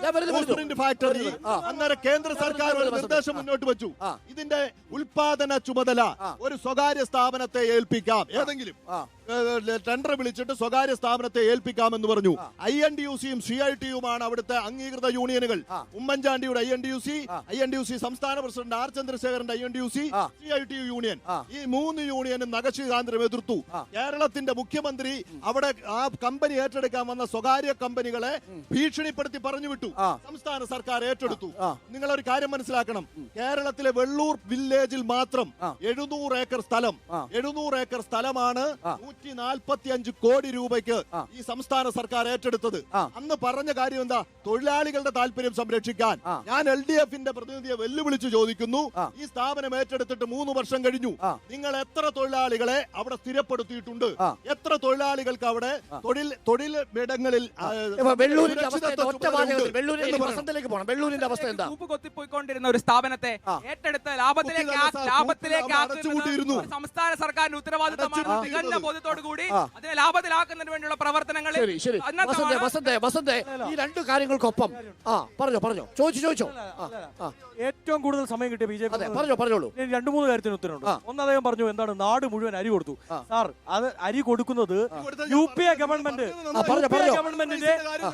ഫാക്ടറി അന്നേരം കേന്ദ്ര സർക്കാർ ഒരു നിർദ്ദേശം മുന്നോട്ട് വെച്ചു. ഇതിന്റെ ഉൽപാദന ചുമതല ഒരു സ്വകാര്യ സ്ഥാപനത്തെ ഏൽപ്പിക്കാം. ഏതെങ്കിലും ടെൻഡർ വിളിച്ചിട്ട് സ്വകാര്യ സ്ഥാപനത്തെ ഏൽപ്പിക്കാമെന്ന് പറഞ്ഞു. INTUC-യും CITU-മാണ് അവിടുത്തെ അംഗീകൃത യൂണിയനുകൾ. ഉമ്മൻചാണ്ടിയുടെ INTUC, സംസ്ഥാന പ്രസിഡന്റ് R. ചന്ദ്രശേഖരന്റെ INTUC, CITU യൂണിയൻ, ഈ 3 യൂണിയനും നഖശിഖാന്തരം എതിർത്തു. കേരളത്തിന്റെ മുഖ്യമന്ത്രി അവിടെ ആ കമ്പനി ഏറ്റെടുക്കാൻ വന്ന സ്വകാര്യ കമ്പനികളെ ഭീഷണിപ്പെടുത്തി പറഞ്ഞു വിട്ടു. സംസ്ഥാന സർക്കാർ ഏറ്റെടുത്തു. നിങ്ങൾ ഒരു കാര്യം മനസ്സിലാക്കണം, കേരളത്തിലെ വെള്ളൂർ വില്ലേജിൽ മാത്രം 700 ഏക്കർ സ്ഥലമാണ് 145 കോടി രൂപയ്ക്ക് ഈ സംസ്ഥാന സർക്കാർ ഏറ്റെടുത്തത്. അന്ന് പറഞ്ഞ കാര്യം എന്താ? തൊഴിലാളികളുടെ താല്പര്യം സംരക്ഷിക്കാൻ. ഞാൻ LDF-ന്റെ പ്രതിനിധിയെ വെല്ലുവിളിച്ച് ചോദിക്കുന്നു, ഈ സ്ഥാപനം ഏറ്റെടുത്തിട്ട് 3 വർഷം കഴിഞ്ഞു, നിങ്ങൾ എത്ര തൊഴിലാളികളെ അവിടെ സ്ഥിരപ്പെടുത്തിയിട്ടുണ്ട്? എത്ര തൊഴിലാളികൾക്ക് അവിടെ തൊഴിൽ ഇടങ്ങളിൽ കൊത്തിപ്പോയിക്കൊണ്ടിരുന്ന ഒരു സ്ഥാപനത്തെ ഏറ്റെടുത്ത് ലാഭത്തിലേക്ക് സംസ്ഥാന സർക്കാരിന്റെ ഉത്തരവാദിത്തമാണ്. ബോധത്തോടുകൂടി അതിനെ ലാഭത്തിലാക്കുന്നതിന് വേണ്ടിയുള്ള പ്രവർത്തനങ്ങൾ. ഈ 2 കാര്യങ്ങൾക്കൊപ്പം പറഞ്ഞോ ചോദിച്ചോ. ഏറ്റവും കൂടുതൽ സമയം കിട്ടിയ BJP പറഞ്ഞോളൂ. 2-3 കാര്യത്തിന് ഉത്തരവുണ്ട്. ഒന്ന് അദ്ദേഹം പറഞ്ഞു, എന്താണ് നാട് മുഴുവൻ അരി കൊടുത്തു. സാർ, അത് അരി കൊടുക്കുന്നത് UPA ഗവൺമെന്റിന്റെ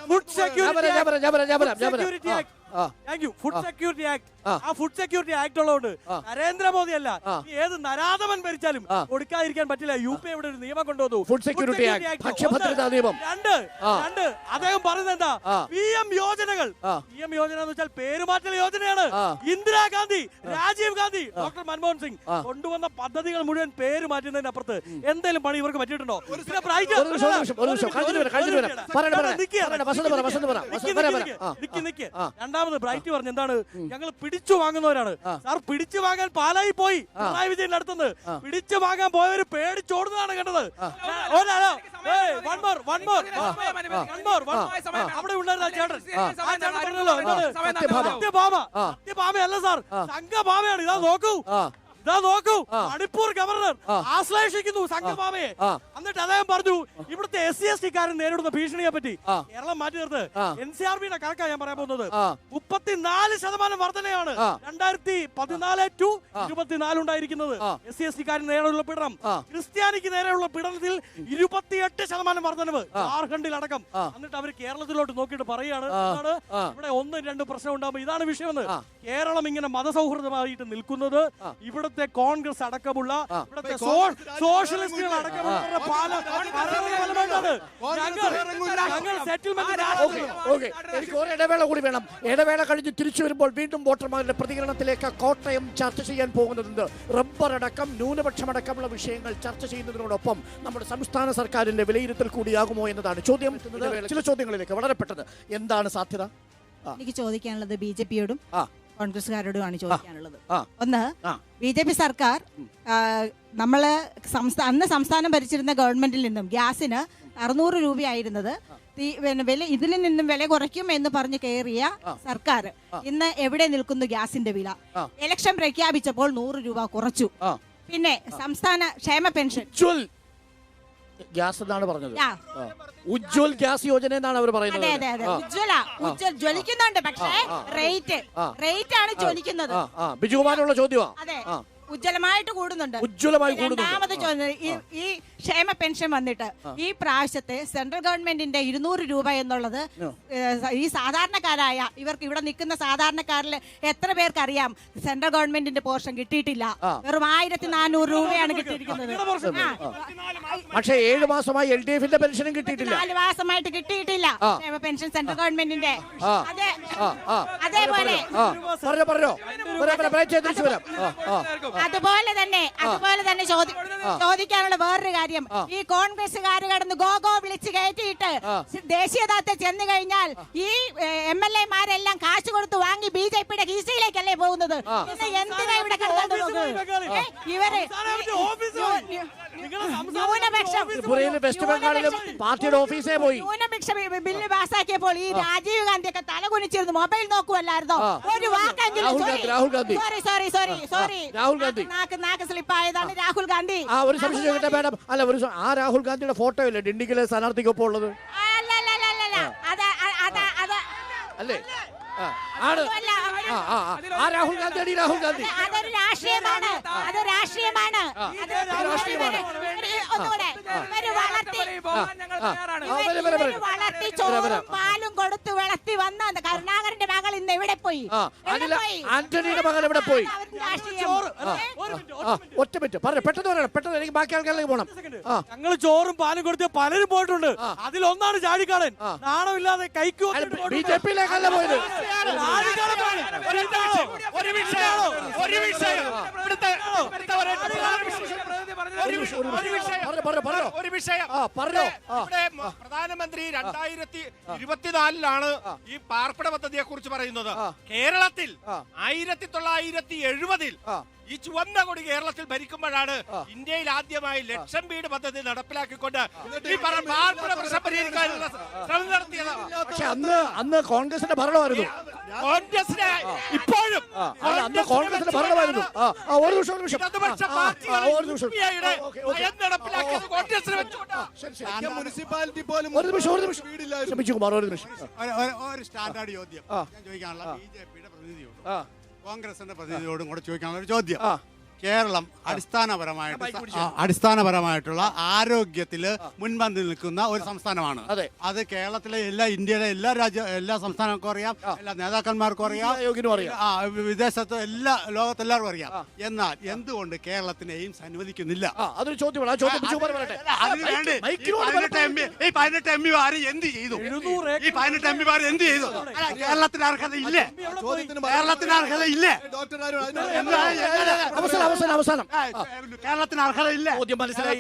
food security act. Food security act. ആ ഫുഡ് സെക്യൂരിറ്റി ആക്ട് ഉള്ളതുകൊണ്ട് നരേന്ദ്രമോദി അല്ല, ഏത് നരാധമൻ ഭരിച്ചാലും കൊടുക്കാതിരിക്കാൻ പറ്റില്ല. UPA ഇവിടെ ഒരു നിയമം കൊണ്ടുവന്നു, ഫുഡ് സെക്യൂരിറ്റി ആക്ട്, ഭക്ഷ്യഭദ്രതാ നിയമം. രണ്ട് അദ്ദേഹം പറയുന്നത് എന്താ? PM യോജനകൾ. PM യോജന എന്ന് വെച്ചാൽ പേരുമാറ്റൽ യോജനയാണ്. ഇന്ദിരാഗാന്ധി, രാജീവ് ഗാന്ധി, ഡോക്ടർ മൻമോഹൻ സിംഗ് കൊണ്ടുവന്ന പദ്ധതികൾ മുഴുവൻ പേര് മാറ്റുന്നതിന് അപ്പുറത്ത് എന്തെങ്കിലും പണി ഇവർക്ക് പറ്റിയിട്ടുണ്ടോ? രണ്ടാമത് ബ്രൈറ്റ് പറഞ്ഞു, എന്താണ് ഞങ്ങൾ പിടിച്ചു വാങ്ങുന്നവരാണ്. സാർ, പിടിച്ചു വാങ്ങാൻ പാലായി പോയി പിണറായി വിജയൻ അടുത്തുനിന്ന് പിടിച്ചു വാങ്ങാൻ പോയവര് പേടിച്ചോടുന്നതാണ് കണ്ടത്. അവിടെ ഉണ്ടായിരുന്ന ചേട്ടൻ സത്യഭാമയല്ല സാർ, സംഘഭാമയാണ്. ഇതാ നോക്കൂ, മണിപ്പൂർ ഗവർണർ ആശ്ലേഷിക്കുന്നു സംഘഭാമയെ. എന്നിട്ട് അദ്ദേഹം പറഞ്ഞു, ഇവിടുത്തെ SC/ST-കാരൻ നേരിടുന്ന ഭീഷണിയെ പറ്റി കേരളം മാറ്റി നിർത്ത്. NCRB-യുടെ കണക്കാണ് ഞാൻ പറയാൻ പോകുന്നത്. 34% വർധനയാണ് 2014 to 2024 ഉണ്ടായിരിക്കുന്നത്. SC/ST-കാരൻ നേരെയുള്ള പീഡനം, ക്രിസ്ത്യാനിക്ക് നേരെയുള്ള പീഡനത്തിൽ 28% വർധനവ് ജാർഖണ്ഡിൽ അടക്കം. എന്നിട്ട് അവർ കേരളത്തിലോട്ട് നോക്കിയിട്ട് പറയാണ്, ഇവിടെ 1-2 പ്രശ്നം ഉണ്ടാകുമ്പോൾ ഇതാണ് വിഷയമെന്ന്. കേരളം ഇങ്ങനെ മതസൗഹൃദമായിട്ട് നിൽക്കുന്നത് ഇവിടുത്തെ കോൺഗ്രസ് അടക്കമുള്ള ഇവിടുത്തെ സോഷ്യലിസ്റ്റുകൾ അടക്കമുള്ള ഇടവേള കൂടി വേണം. ഇടവേള കഴിഞ്ഞ് തിരിച്ചു വരുമ്പോൾ വീണ്ടും വോട്ടർമാരുടെ പ്രതികരണത്തിലേക്ക് കോട്ടയം ചർച്ച ചെയ്യാൻ പോകുന്നുണ്ട്. റബ്ബർ അടക്കം ന്യൂനപക്ഷമടക്കമുള്ള വിഷയങ്ങൾ ചർച്ച ചെയ്യുന്നതിനോടൊപ്പം നമ്മുടെ സംസ്ഥാന സർക്കാരിന്റെ വിലയിരുത്തൽ കൂടിയാകുമോ എന്നതാണ് ചോദ്യം. ചില ചോദ്യങ്ങളിലേക്ക് വളരെ പെട്ടെന്ന് എന്താണ് സാധ്യത? എനിക്ക് ചോദിക്കാനുള്ളത് BJP-യോടും കോൺഗ്രസ്സുകാരോടുമാണ് ചോദിക്കാനുള്ളത്. ഒന്ന്, BJP സർക്കാർ നമ്മള് അന്ന് സംസ്ഥാനം ഭരിച്ചിരുന്ന ഗവൺമെന്റിൽ നിന്നും ഗ്യാസിന് 600 രൂപയായിരുന്നത് വില ഇതിൽ നിന്നും വില കുറയ്ക്കും എന്ന് പറഞ്ഞ് കയറിയ സർക്കാർ ഇന്ന് എവിടെ നിൽക്കുന്നു ഗ്യാസിന്റെ വില? ഇലക്ഷൻ പ്രഖ്യാപിച്ചപ്പോൾ 100 രൂപ കുറച്ചു. പിന്നെ സംസ്ഥാന ക്ഷേമ പെൻഷൻ ഗ്യാസ് എന്നാണ് പറഞ്ഞത്. ഉജ്ജ്വൽ ഗ്യാസ് യോജന എന്നാണ് അവർ പറയുന്നത്. ഉജ്ജ്വൽ ജ്വലിക്കുന്നുണ്ട്, പക്ഷേ റേറ്റ് ആണ് ജ്വലിക്കുന്നത്. ബിജുകുമാറിനുള്ള ചോദ്യമാണ്. അതെ, ഉജ്ജ്വലമായിട്ട് കൂടുന്നുണ്ട്. രണ്ടാമത് ഈ ക്ഷേമ പെൻഷൻ വന്നിട്ട് ഈ പ്രാവശ്യത്തെ സെൻട്രൽ ഗവൺമെന്റിന്റെ 200 രൂപ എന്നുള്ളത് ഈ സാധാരണക്കാരായ ഇവർക്ക് ഇവിടെ നിൽക്കുന്ന സാധാരണക്കാരിൽ എത്ര പേർക്ക് അറിയാം? സെൻട്രൽ ഗവൺമെന്റിന്റെ പോർഷൻ കിട്ടിയിട്ടില്ല. വെറും 1400 രൂപയാണ് കിട്ടിയിരിക്കുന്നത്. പക്ഷേ 7 മാസമായി LDF-ന്റെ പെൻഷനും കിട്ടിയിട്ടില്ല. 4 മാസമായിട്ട് കിട്ടിയിട്ടില്ല ക്ഷേമ പെൻഷൻ സെൻട്രൽ ഗവൺമെന്റിന്റെ. അതേപോലെ ചോദിക്കാനുള്ള വേറൊരു കാര്യം, ഈ കോൺഗ്രസ്സുകാർ കടന്ന് ഗോ വിളിച്ച് കയറ്റിയിട്ട് ദേശീയതത്തെ ചെന്ന് കഴിഞ്ഞാൽ ഈ MLA-മാരെല്ലാം കാശ് കൊടുത്ത് വാങ്ങി BJP-യുടെ കീശയിലേക്കല്ലേ പോകുന്നത്? എന്തിനാ ഇവിടെ ഇവര് ന്യൂനപക്ഷ ബില്ല് പാസ്സാക്കിയപ്പോൾ ഈ രാജീവ് ഗാന്ധി ഒക്കെ തല കുനിച്ചിരുന്നു, മൊബൈൽ നോക്കുവല്ലായിരുന്നോ? ഒരു വാക്കെങ്കിലും നാക്ക് സ്ലിപ്പായതാണ് രാഹുൽ ഗാന്ധി. ഒരു സംശയം ചോദിക്കട്ടെ മാഡം, അല്ല ആ രാഹുൽ ഗാന്ധിയുടെ ഫോട്ടോ ഇല്ലേ ഡിണ്ടിഗിലെ സ്ഥാനാർത്ഥിക്കൊപ്പം ഉള്ളത്? അല്ലേ? രാഹുൽ ഗാന്ധി അതൊരു രാഷ്ട്രീയമാണ്. നൽകാൻ ഞങ്ങൾ തയ്യാറാണ്. വളർത്തി ചോറും പാലും കൊടുത്ത് വളർത്തി വന്ന കരുണാകരന്റെ മകൾ ഇന്ന് എവിടെ പോയി? ആന്റണിയുടെ മകൾ എവിടെ പോയി? ഒറ്റ മിനിറ്റ് പറഞ്ഞു, പെട്ടെന്ന് പറയണം, പെട്ടെന്ന്, എനിക്ക് ബാക്കി ആൾക്കാരിലേക്ക് പോകണം. ഞങ്ങൾ ചോറും പാലും കൊടുത്ത് പലരും പോയിട്ടുണ്ട്. അതിലൊന്നാണ് ചാടിക്കാളൻ. നാണമില്ലാതെ കൈക്ക് BJP-യിലേക്കല്ല പോയത്. ഒരു വിഷയം പ്രധാനമന്ത്രി 2024 ഈ പാർപ്പിട പദ്ധതിയെ കുറിച്ച് പറയുന്നത്. കേരളത്തിൽ 1970 ഈ ചുവന്ന കൊടി കേരളത്തിൽ ഭരിക്കുമ്പോഴാണ് ഇന്ത്യയിൽ ആദ്യമായി 1,00,000 വീട് പദ്ധതി നടപ്പിലാക്കിക്കൊണ്ട് ഈ പാർപ്പിട പ്രശ്നം പരിഹരിക്കാനുള്ള ശ്രമം നടത്തിയത്. പക്ഷെ അന്ന് കോൺഗ്രസിന്റെ ഭരണമായിരുന്നു. കോൺഗ്രസിനെ ഇപ്പോഴും അന്ന് കോൺഗ്രസിന്റെ ഭരണമായിരുന്നു. ഒരു നിമിഷം മുനിസിപ്പാലിറ്റി പോലും ശ്രമിച്ചുകുമാർ, ഒരു നിമിഷം. ഒരു സ്റ്റാൻഡേർഡ് ചോദ്യം ഞാൻ ചോദിക്കാനുള്ള BJP-യുടെ പ്രതിനിധിയോടും കോൺഗ്രസിന്റെ പ്രതിനിധിയോടും കൂടെ ചോദിക്കാനുള്ള ഒരു ചോദ്യം. കേരളം അടിസ്ഥാനപരമായിട്ടുള്ള ആരോഗ്യത്തില് മുൻപന്തിൽ നിൽക്കുന്ന ഒരു സംസ്ഥാനമാണ്. അത് കേരളത്തിലെ ഇന്ത്യയിലെ എല്ലാ സംസ്ഥാനങ്ങൾക്കും അറിയാം, എല്ലാ നേതാക്കന്മാർക്കും അറിയാം, വിദേശത്ത് ലോകത്തെല്ലാവർക്കും അറിയാം. എന്നാൽ എന്തുകൊണ്ട് കേരളത്തിന് എയിംസ് അനുവദിക്കുന്നില്ല? അതൊരു ചോദ്യമാണ്. 18 എംപിമാർ എന്ത് ചെയ്തു? ഈ 18 എംപിമാർ എന്ത് ചെയ്തു? കേരളത്തിന് അർഹതയില്ലേ? കേരളത്തിന് അർഹതയില്ലേ? അവസാനം കേരളത്തിന് അർഹതയില്ല. ചോദ്യം മനസ്സിലായി.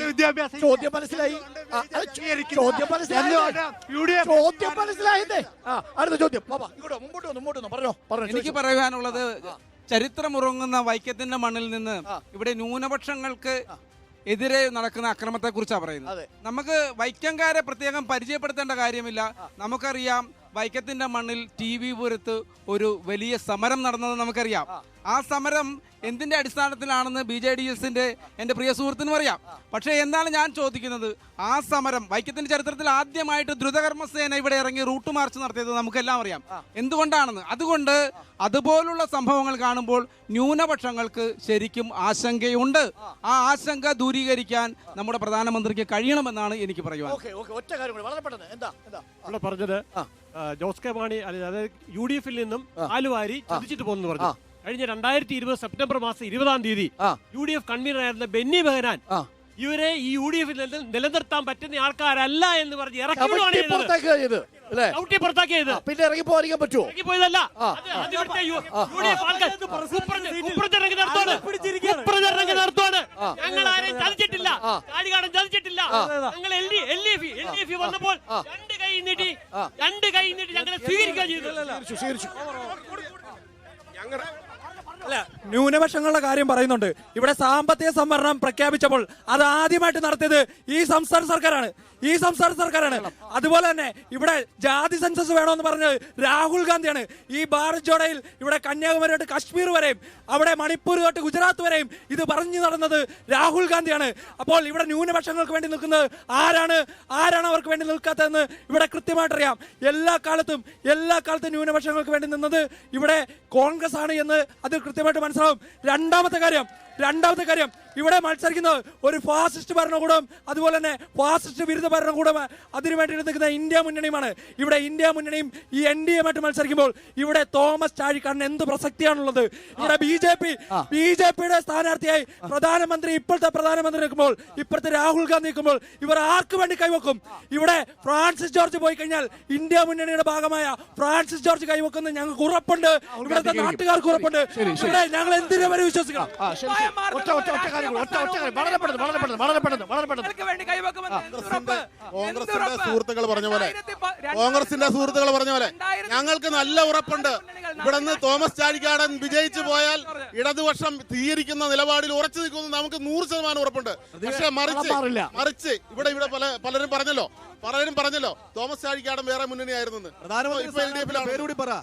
അടുത്ത ചോദ്യം. എനിക്ക് പറയാനുള്ളത്, ചരിത്രമുറങ്ങുന്ന വൈക്കത്തിന്റെ മണ്ണിൽ നിന്ന് ഇവിടെ ന്യൂനപക്ഷങ്ങൾക്ക് എതിരെ നടക്കുന്ന അക്രമത്തെ കുറിച്ചാണ് പറയുന്നത്. നമുക്ക് വൈക്കംകാരെ പ്രത്യേകം പരിചയപ്പെടുത്തേണ്ട കാര്യമില്ല. നമുക്കറിയാം, വൈക്കത്തിന്റെ മണ്ണിൽ TV പുരത്ത് ഒരു വലിയ സമരം നടന്നത് നമുക്കറിയാം. ആ സമരം എന്തിന്റെ അടിസ്ഥാനത്തിലാണെന്ന് BJDS-ന്റെ എൻ്റെ പ്രിയ സുഹൃത്തിനും അറിയാം. പക്ഷേ എന്താണ് ഞാൻ ചോദിക്കുന്നത്, ആ സമരം വൈക്കത്തിന്റെ ചരിത്രത്തിൽ ആദ്യമായിട്ട് ദ്രുതകർമ്മസേന ഇവിടെ ഇറങ്ങി റൂട്ട് മാർച്ച് നടത്തിയത് നമുക്കെല്ലാം അറിയാം. എന്തുകൊണ്ടാണെന്ന്. അതുകൊണ്ട് അതുപോലുള്ള സംഭവങ്ങൾ കാണുമ്പോൾ ന്യൂനപക്ഷങ്ങൾക്ക് ശരിക്കും ആശങ്കയുണ്ട്. ആ ആശങ്ക ദൂരീകരിക്കാൻ നമ്മുടെ പ്രധാനമന്ത്രിക്ക് കഴിയണമെന്നാണ് എനിക്ക് പറയുവാൻ. ഇവിടെ പറഞ്ഞത് ജോസ് കെ മാണി, അതായത് UDF-ൽ നിന്നും ആലുവാരി ചതിച്ചിട്ട് പോകുന്നു പറഞ്ഞു. കഴിഞ്ഞ 2020 സെപ്റ്റംബർ മാസം 20-ാം തീയതി UDF കൺവീനറായിരുന്ന ബെന്നി ബെഹനാൻ ഇവരെ ഈ UDF-ൽ നിലനിർത്താൻ പറ്റുന്ന ആൾക്കാരല്ല എന്ന് പറഞ്ഞ് പുറത്താക്കിയത്. പിന്നെ ഇറങ്ങി പോകാൻ പറ്റുമോ? ഇറങ്ങിപ്പോയതല്ല, ഞങ്ങൾ ആരെയും ചതിച്ചിട്ടില്ല, കാലികാടൻ ചതിച്ചിട്ടില്ല. ഞങ്ങൾ LDF വന്നപ്പോൾ രണ്ട് കൈ നീട്ടി ഞങ്ങളെ സ്വീകരിക്കുക ചെയ്തു. അല്ല, ന്യൂനപക്ഷങ്ങളുടെ കാര്യം പറയുന്നുണ്ട്. ഇവിടെ സാമ്പത്തിക സംവരണം പ്രഖ്യാപിച്ചപ്പോൾ അത് ആദ്യമായിട്ട് നടത്തിയത് ഈ സംസ്ഥാന സർക്കാരാണ്. അതുപോലെ തന്നെ ഇവിടെ ജാതി സെൻസസ് വേണമെന്ന് പറഞ്ഞത് രാഹുൽ ഗാന്ധിയാണ്. ഈ ഭാരത് ജോഡോയിൽ ഇവിടെ കന്യാകുമാരി തൊട്ട് കശ്മീർ വരെയും അവിടെ മണിപ്പൂർ തൊട്ട് ഗുജറാത്ത് വരെയും ഇത് പറഞ്ഞു നടന്നത് രാഹുൽ ഗാന്ധിയാണ്. അപ്പോൾ ഇവിടെ ന്യൂനപക്ഷങ്ങൾക്ക് വേണ്ടി നിൽക്കുന്നത് ആരാണ് അവർക്ക് വേണ്ടി നിൽക്കാത്തതെന്ന് ഇവിടെ കൃത്യമായിട്ടറിയാം. എല്ലാ കാലത്തും ന്യൂനപക്ഷങ്ങൾക്ക് വേണ്ടി നിന്നത് ഇവിടെ കോൺഗ്രസ് ആണ് എന്ന് അത് കൃത്യമായിട്ട് മനസ്സിലാവും. രണ്ടാമത്തെ കാര്യം ഇവിടെ മത്സരിക്കുന്നത് ഒരു ഫാസിസ്റ്റ് ഭരണകൂടം, അതുപോലെ തന്നെ ഫാസിസ്റ്റ് വിരുദ്ധ ഭരണകൂടം, അതിനുവേണ്ടി നിൽക്കുന്ന ഇന്ത്യ മുന്നണിയുമാണ്. ഇവിടെ ഇന്ത്യ മുന്നണിയും ഈ NDA-യുമായിട്ട് മത്സരിക്കുമ്പോൾ ഇവിടെ തോമസ് ചാഴിക്കാടന് എന്ത് പ്രസക്തിയാണുള്ളത്? ഇവിടെ BJP-യുടെ സ്ഥാനാർത്ഥിയായി ഇപ്പോഴത്തെ പ്രധാനമന്ത്രി നിൽക്കുമ്പോൾ, ഇപ്പോഴത്തെ രാഹുൽ ഗാന്ധി നിൽക്കുമ്പോൾ ഇവർ ആർക്ക് വേണ്ടി കൈവക്കും? ഇവിടെ ഫ്രാൻസിസ് ജോർജ് പോയി കഴിഞ്ഞാൽ ഇന്ത്യ മുന്നണിയുടെ ഭാഗമായ ഫ്രാൻസിസ് ജോർജ് കൈവക്കുന്നത് ഞങ്ങൾക്ക് ഉറപ്പുണ്ട്, ഇവിടുത്തെ നാട്ടുകാർക്ക് ഉറപ്പുണ്ട്. ഇവിടെ ഞങ്ങൾ എന്തിനു വരെ വിശ്വസിക്കണം? കോൺഗ്രസിന്റെ സുഹൃത്തുക്കൾ പറഞ്ഞ പോലെ ഞങ്ങൾക്ക് നല്ല ഉറപ്പുണ്ട്. ഇവിടുന്ന് തോമസ് ചാഴിക്കാടൻ വിജയിച്ചു പോയാൽ ഇടതുപക്ഷം സ്വീകരിക്കുന്ന നിലപാടിൽ ഉറച്ചു നിൽക്കുന്നത് നമുക്ക് 100% ഉറപ്പുണ്ട്. പക്ഷെ മറിച്ച് ഇവിടെ പലരും പറഞ്ഞല്ലോ തോമസ് ചാഴിക്കാടൻ വേറെ മുന്നണിയായിരുന്നു.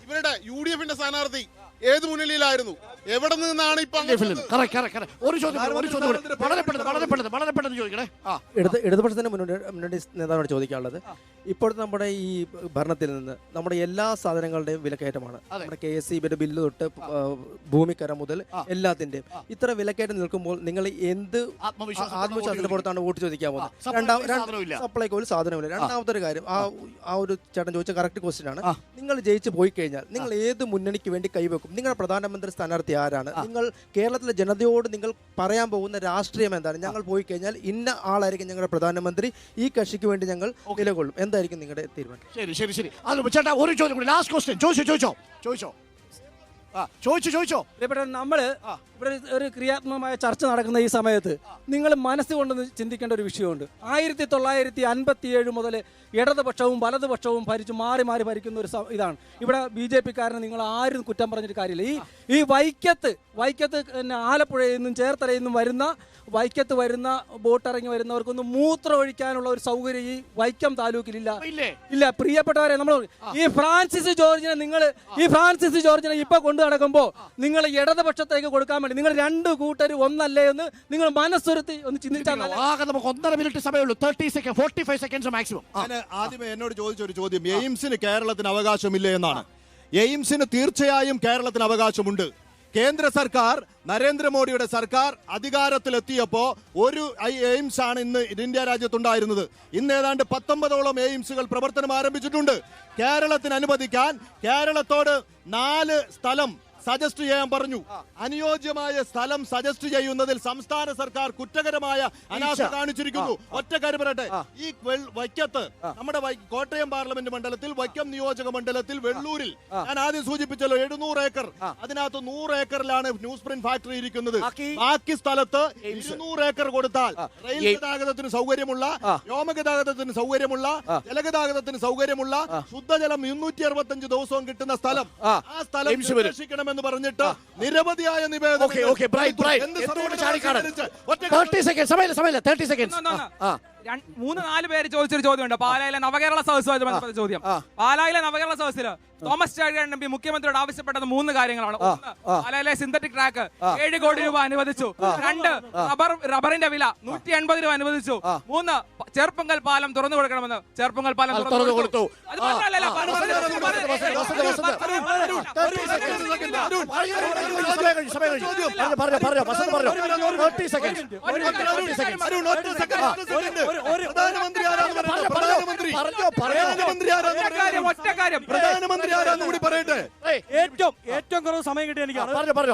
ഇവരുടെ UDF-ന്റെ സ്ഥാനാർത്ഥി ഏത് മുന്നണിയിലായിരുന്നു? എവിടെ നിന്നാണ് ഇപ്പൊ? ഒരു ചോദ്യം വളരെ വളരെ പെട്ടെന്ന് ചോദിക്കണേ. ഇടതുപക്ഷത്തിന്റെ മുന്നണി നേതാവിനോട് ചോദിക്കാനുള്ളത്, ഇപ്പോഴത്തെ നമ്മുടെ ഈ ഭരണത്തിൽ നിന്ന് നമ്മുടെ എല്ലാ സാധനങ്ങളുടെയും വിലക്കയറ്റമാണ്. നമ്മുടെ KSEBിയുടെ ബില്ല് തൊട്ട് ഭൂമിക്കര മുതൽ എല്ലാത്തിന്റെയും ഇത്ര വിലക്കയറ്റം നിൽക്കുമ്പോൾ നിങ്ങൾ എന്ത് ആത്മവിശ്വാസത്തിന്റെ പുറത്താണ് വോട്ട് ചോദിക്കാൻ പോകുന്നത്? സപ്ലൈകോയിൽ സാധനമില്ല. രണ്ടാമത്തെ ഒരു കാര്യം, ആ ഒരു ചേട്ടൻ ചോദിച്ച കറക്റ്റ് ക്വസ്റ്റ്യൻ ആണ്. നിങ്ങൾ ജയിച്ചു പോയി കഴിഞ്ഞാൽ നിങ്ങൾ ഏത് മുന്നണിക്ക് വേണ്ടി കൈവെക്കും? നിങ്ങളുടെ പ്രധാനമന്ത്രി സ്ഥാനാർത്ഥി ആരാണ്? നിങ്ങൾ കേരളത്തിലെ ജനതയോട് നിങ്ങൾ പറയാൻ പോകുന്ന രാഷ്ട്രീയം എന്താണ്? ഞങ്ങൾ പോയി കഴിഞ്ഞാൽ ഇന്ന ആളായിരിക്കും ഞങ്ങളുടെ പ്രധാനമന്ത്രി, ഈ കക്ഷിക്ക് വേണ്ടി ഞങ്ങൾ നിലകൊള്ളും. എന്തായിരിക്കും നിങ്ങളുടെ തീരുമാനം? ശരി. ചേട്ടാ ഒരു ചോദ്യം കൂടി, ലാസ്റ്റ് ക്വസ്റ്റ്യൻ. ചോദിച്ചോ. നമ്മള് ഇവിടെ ഒരു ക്രിയാത്മകമായ ചർച്ച നടക്കുന്ന ഈ സമയത്ത് നിങ്ങൾ മനസ്സുകൊണ്ടൊന്ന് ചിന്തിക്കേണ്ട ഒരു വിഷയമുണ്ട്. 1957 മുതൽ ഇടതുപക്ഷവും വലതുപക്ഷവും ഭരിച്ചു മാറി ഭരിക്കുന്ന ഒരു ഇതാണ്. ഇവിടെ BJP-കാരനെ നിങ്ങൾ ആരും കുറ്റം പറഞ്ഞിട്ട് കാര്യമില്ല. ഈ വൈക്കത്ത് പിന്നെ ആലപ്പുഴയിൽ നിന്നും ചേർത്തലയിൽ നിന്നും വൈക്കത്ത് വരുന്ന ബോട്ടിറങ്ങി വരുന്നവർക്കൊന്നും മൂത്രം ഒഴിക്കാനുള്ള ഒരു സൗകര്യം ഈ വൈക്കം താലൂക്കിലില്ല. പ്രിയപ്പെട്ടവരെ, നമ്മൾ ഈ ഫ്രാൻസിസ് ജോർജിനെ ഇപ്പൊ കൊണ്ടു നടക്കുമ്പോ നിങ്ങൾ ഇടതുപക്ഷത്തേക്ക് കൊടുക്കാൻ വേണ്ടി നിങ്ങൾ രണ്ട് കൂട്ടരും ഒന്നല്ലേ എന്ന് നിങ്ങൾ മനസ്സുരുത്തി ഒന്ന് ചിന്തിച്ചാൽ. നമുക്ക് 1.5 മിനിറ്റ് സമയമുള്ളൂ. 30 second, 45 seconds maximum. ആദ്യമേ എന്നോട് ചോദിച്ചൊരു ചോദ്യം, എയിംസിന് കേരളത്തിന് അവകാശമില്ലേ എന്നാണ്. എയിംസിന് തീർച്ചയായും കേരളത്തിന് അവകാശമുണ്ട്. കേന്ദ്ര സർക്കാർ, നരേന്ദ്രമോദിയുടെ സർക്കാർ അധികാരത്തിലെത്തിയപ്പോ ഒരു എയിംസ് ആണ് ഇന്ന് ഇന്ത്യ രാജ്യത്തുണ്ടായിരുന്നത്. ഇന്ന് ഏതാണ്ട് 19ഓളം എയിംസുകൾ പ്രവർത്തനം ആരംഭിച്ചിട്ടുണ്ട്. കേരളത്തിന് അനുവദിക്കാൻ കേരളത്തോട് 4 സ്ഥലം സജസ്റ്റ് ചെയ്യാൻ പറഞ്ഞു. അനുയോജ്യമായ സ്ഥലം സജസ്റ്റ് ചെയ്യുന്നതിൽ സംസ്ഥാന സർക്കാർ കുറ്റകരമായ അനാസ്ഥ കാണിച്ചിരിക്കുന്നു. ഒറ്റ കാര്യം പറയട്ടെ, ഈ വൈക്കത്ത് നമ്മുടെ കോട്ടയം പാർലമെന്റ് മണ്ഡലത്തിൽ വൈക്കം നിയോജക മണ്ഡലത്തിൽ വെള്ളൂരിൽ ഞാൻ ആദ്യം സൂചിപ്പിച്ചല്ലോ 700 ഏക്കർ, അതിനകത്ത് 100 ഏക്കറിലാണ് ന്യൂസ് പ്രിന്റ് ഫാക്ടറി ഇരിക്കുന്നത്. ബാക്കി സ്ഥലത്ത് 200 ഏക്കർ കൊടുത്താൽ റെയിൽ ഗതാഗതത്തിന് സൗകര്യമുള്ള, വ്യോമഗതാഗതത്തിന് സൗകര്യമുള്ള, ജലഗതാഗതത്തിന് സൗകര്യമുള്ള, ശുദ്ധജലം 365 ദിവസവും കിട്ടുന്ന സ്ഥലം, ആ സ്ഥലം സംരക്ഷിക്കണമെന്ന് പറഞ്ഞിട്ട് നിരവധിയായ നിവേദനം. 3-4 പേര് ചോദിച്ചൊരു ചോദ്യമുണ്ട്. പാലായിലെ നവകേരള സദസ്സുമായി ബന്ധപ്പെട്ട ചോദ്യം. പാലായിലെ നവകേരള സദസ്സിൽ തോമസ് ചാഴികാടൻ MP മുഖ്യമന്ത്രിയോട് ആവശ്യപ്പെട്ടത് 3 കാര്യങ്ങളാണ്. 1, പാലായിലെ സിന്തറ്റിക് ട്രാക്ക് 7 കോടി രൂപ അനുവദിച്ചു. 2, റബ്ബറിന്റെ വില 180 രൂപ അനുവദിച്ചു. 3, ചെർപ്പങ്കൽ പാലം തുറന്നു കൊടുക്കണമെന്ന്. ചെർപ്പങ്കൽ പാലം തുറന്നു കൊടുത്തു. അത് മാത്രമല്ല, ഏറ്റവും കുറവ് സമയം കിട്ടിയ എനിക്കാണ്.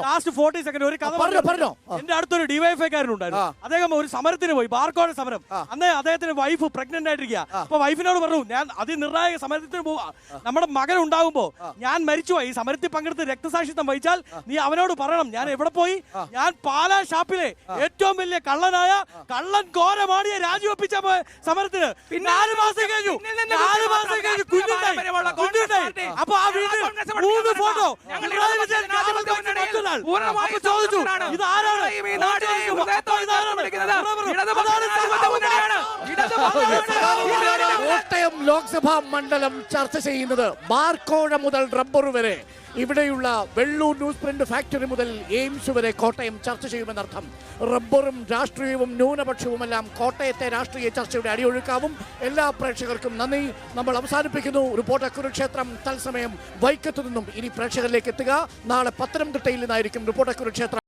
ലാസ്റ്റ് 40 സെക്കൻഡ് ഒരു കഥ പറഞ്ഞോ. എന്റെ അടുത്തൊരു DYFI-കാരനുണ്ടായിരുന്നു. അദ്ദേഹം ഒരു സമരത്തിന് പോയി, ബാർക്കോഴ സമരം. അന്ന് അദ്ദേഹത്തിന് വൈഫ് പ്രഗ്നന്റ് ആയിട്ടിരിക്കുക. അപ്പൊ വൈഫിനോട് പറഞ്ഞു, ഞാൻ അതിനിർണായക സമരത്തിന് പോവാ, നമ്മുടെ മകൻ ഉണ്ടാകുമ്പോ ഞാൻ മരിച്ചുപോയി, ഈ സമരത്തിൽ പങ്കെടുത്ത് രക്തസാക്ഷിത്വം വഹിച്ചാൽ നീ അവനോട് പറയണം ഞാൻ എവിടെ പോയി, ഞാൻ പാലാ ഷാപ്പിലെ ഏറ്റവും വലിയ കള്ളനായ കള്ളൻ ഘോരമാടിയെ രാജിവെപ്പിച്ച സമരത്തിന് 4 മാസം കഴിഞ്ഞു കുഞ്ഞുണ്ടായി. അപ്പൊ ആ വീട്ടിൽ 3 ഫോട്ടോ ചോദിച്ചു, ഇതാരാണ്? കോട്ടയം ലോക്സഭാ മണ്ഡലം ചർച്ച ചെയ്യുന്നത് ബാർക്കോഴ മുതൽ റബ്ബർ വരെ, ഇവിടെയുള്ള വെള്ളൂർ ന്യൂസ് പ്രിന്റ് ഫാക്ടറി മുതൽ എയിംസ് വരെ കോട്ടയം ചർച്ച ചെയ്യുമെന്നർത്ഥം. റബ്ബറും രാഷ്ട്രീയവും ന്യൂനപക്ഷവുമെല്ലാം കോട്ടയത്തെ രാഷ്ട്രീയ ചർച്ചയുടെ അടിയൊഴുക്കാവും. എല്ലാ പ്രേക്ഷകർക്കും നന്ദി. നമ്മൾ അവസാനിപ്പിക്കുന്നു. റിപ്പോർട്ടർ കുരുക്ഷേത്രം തത്സമയം വൈക്കത്തു നിന്നും ഇനി പ്രേക്ഷകരിലേക്ക് എത്തുക. നാളെ പത്തനംതിട്ടയിൽ നിന്നായിരിക്കും റിപ്പോർട്ടർ കുരുക്ഷേത്രം.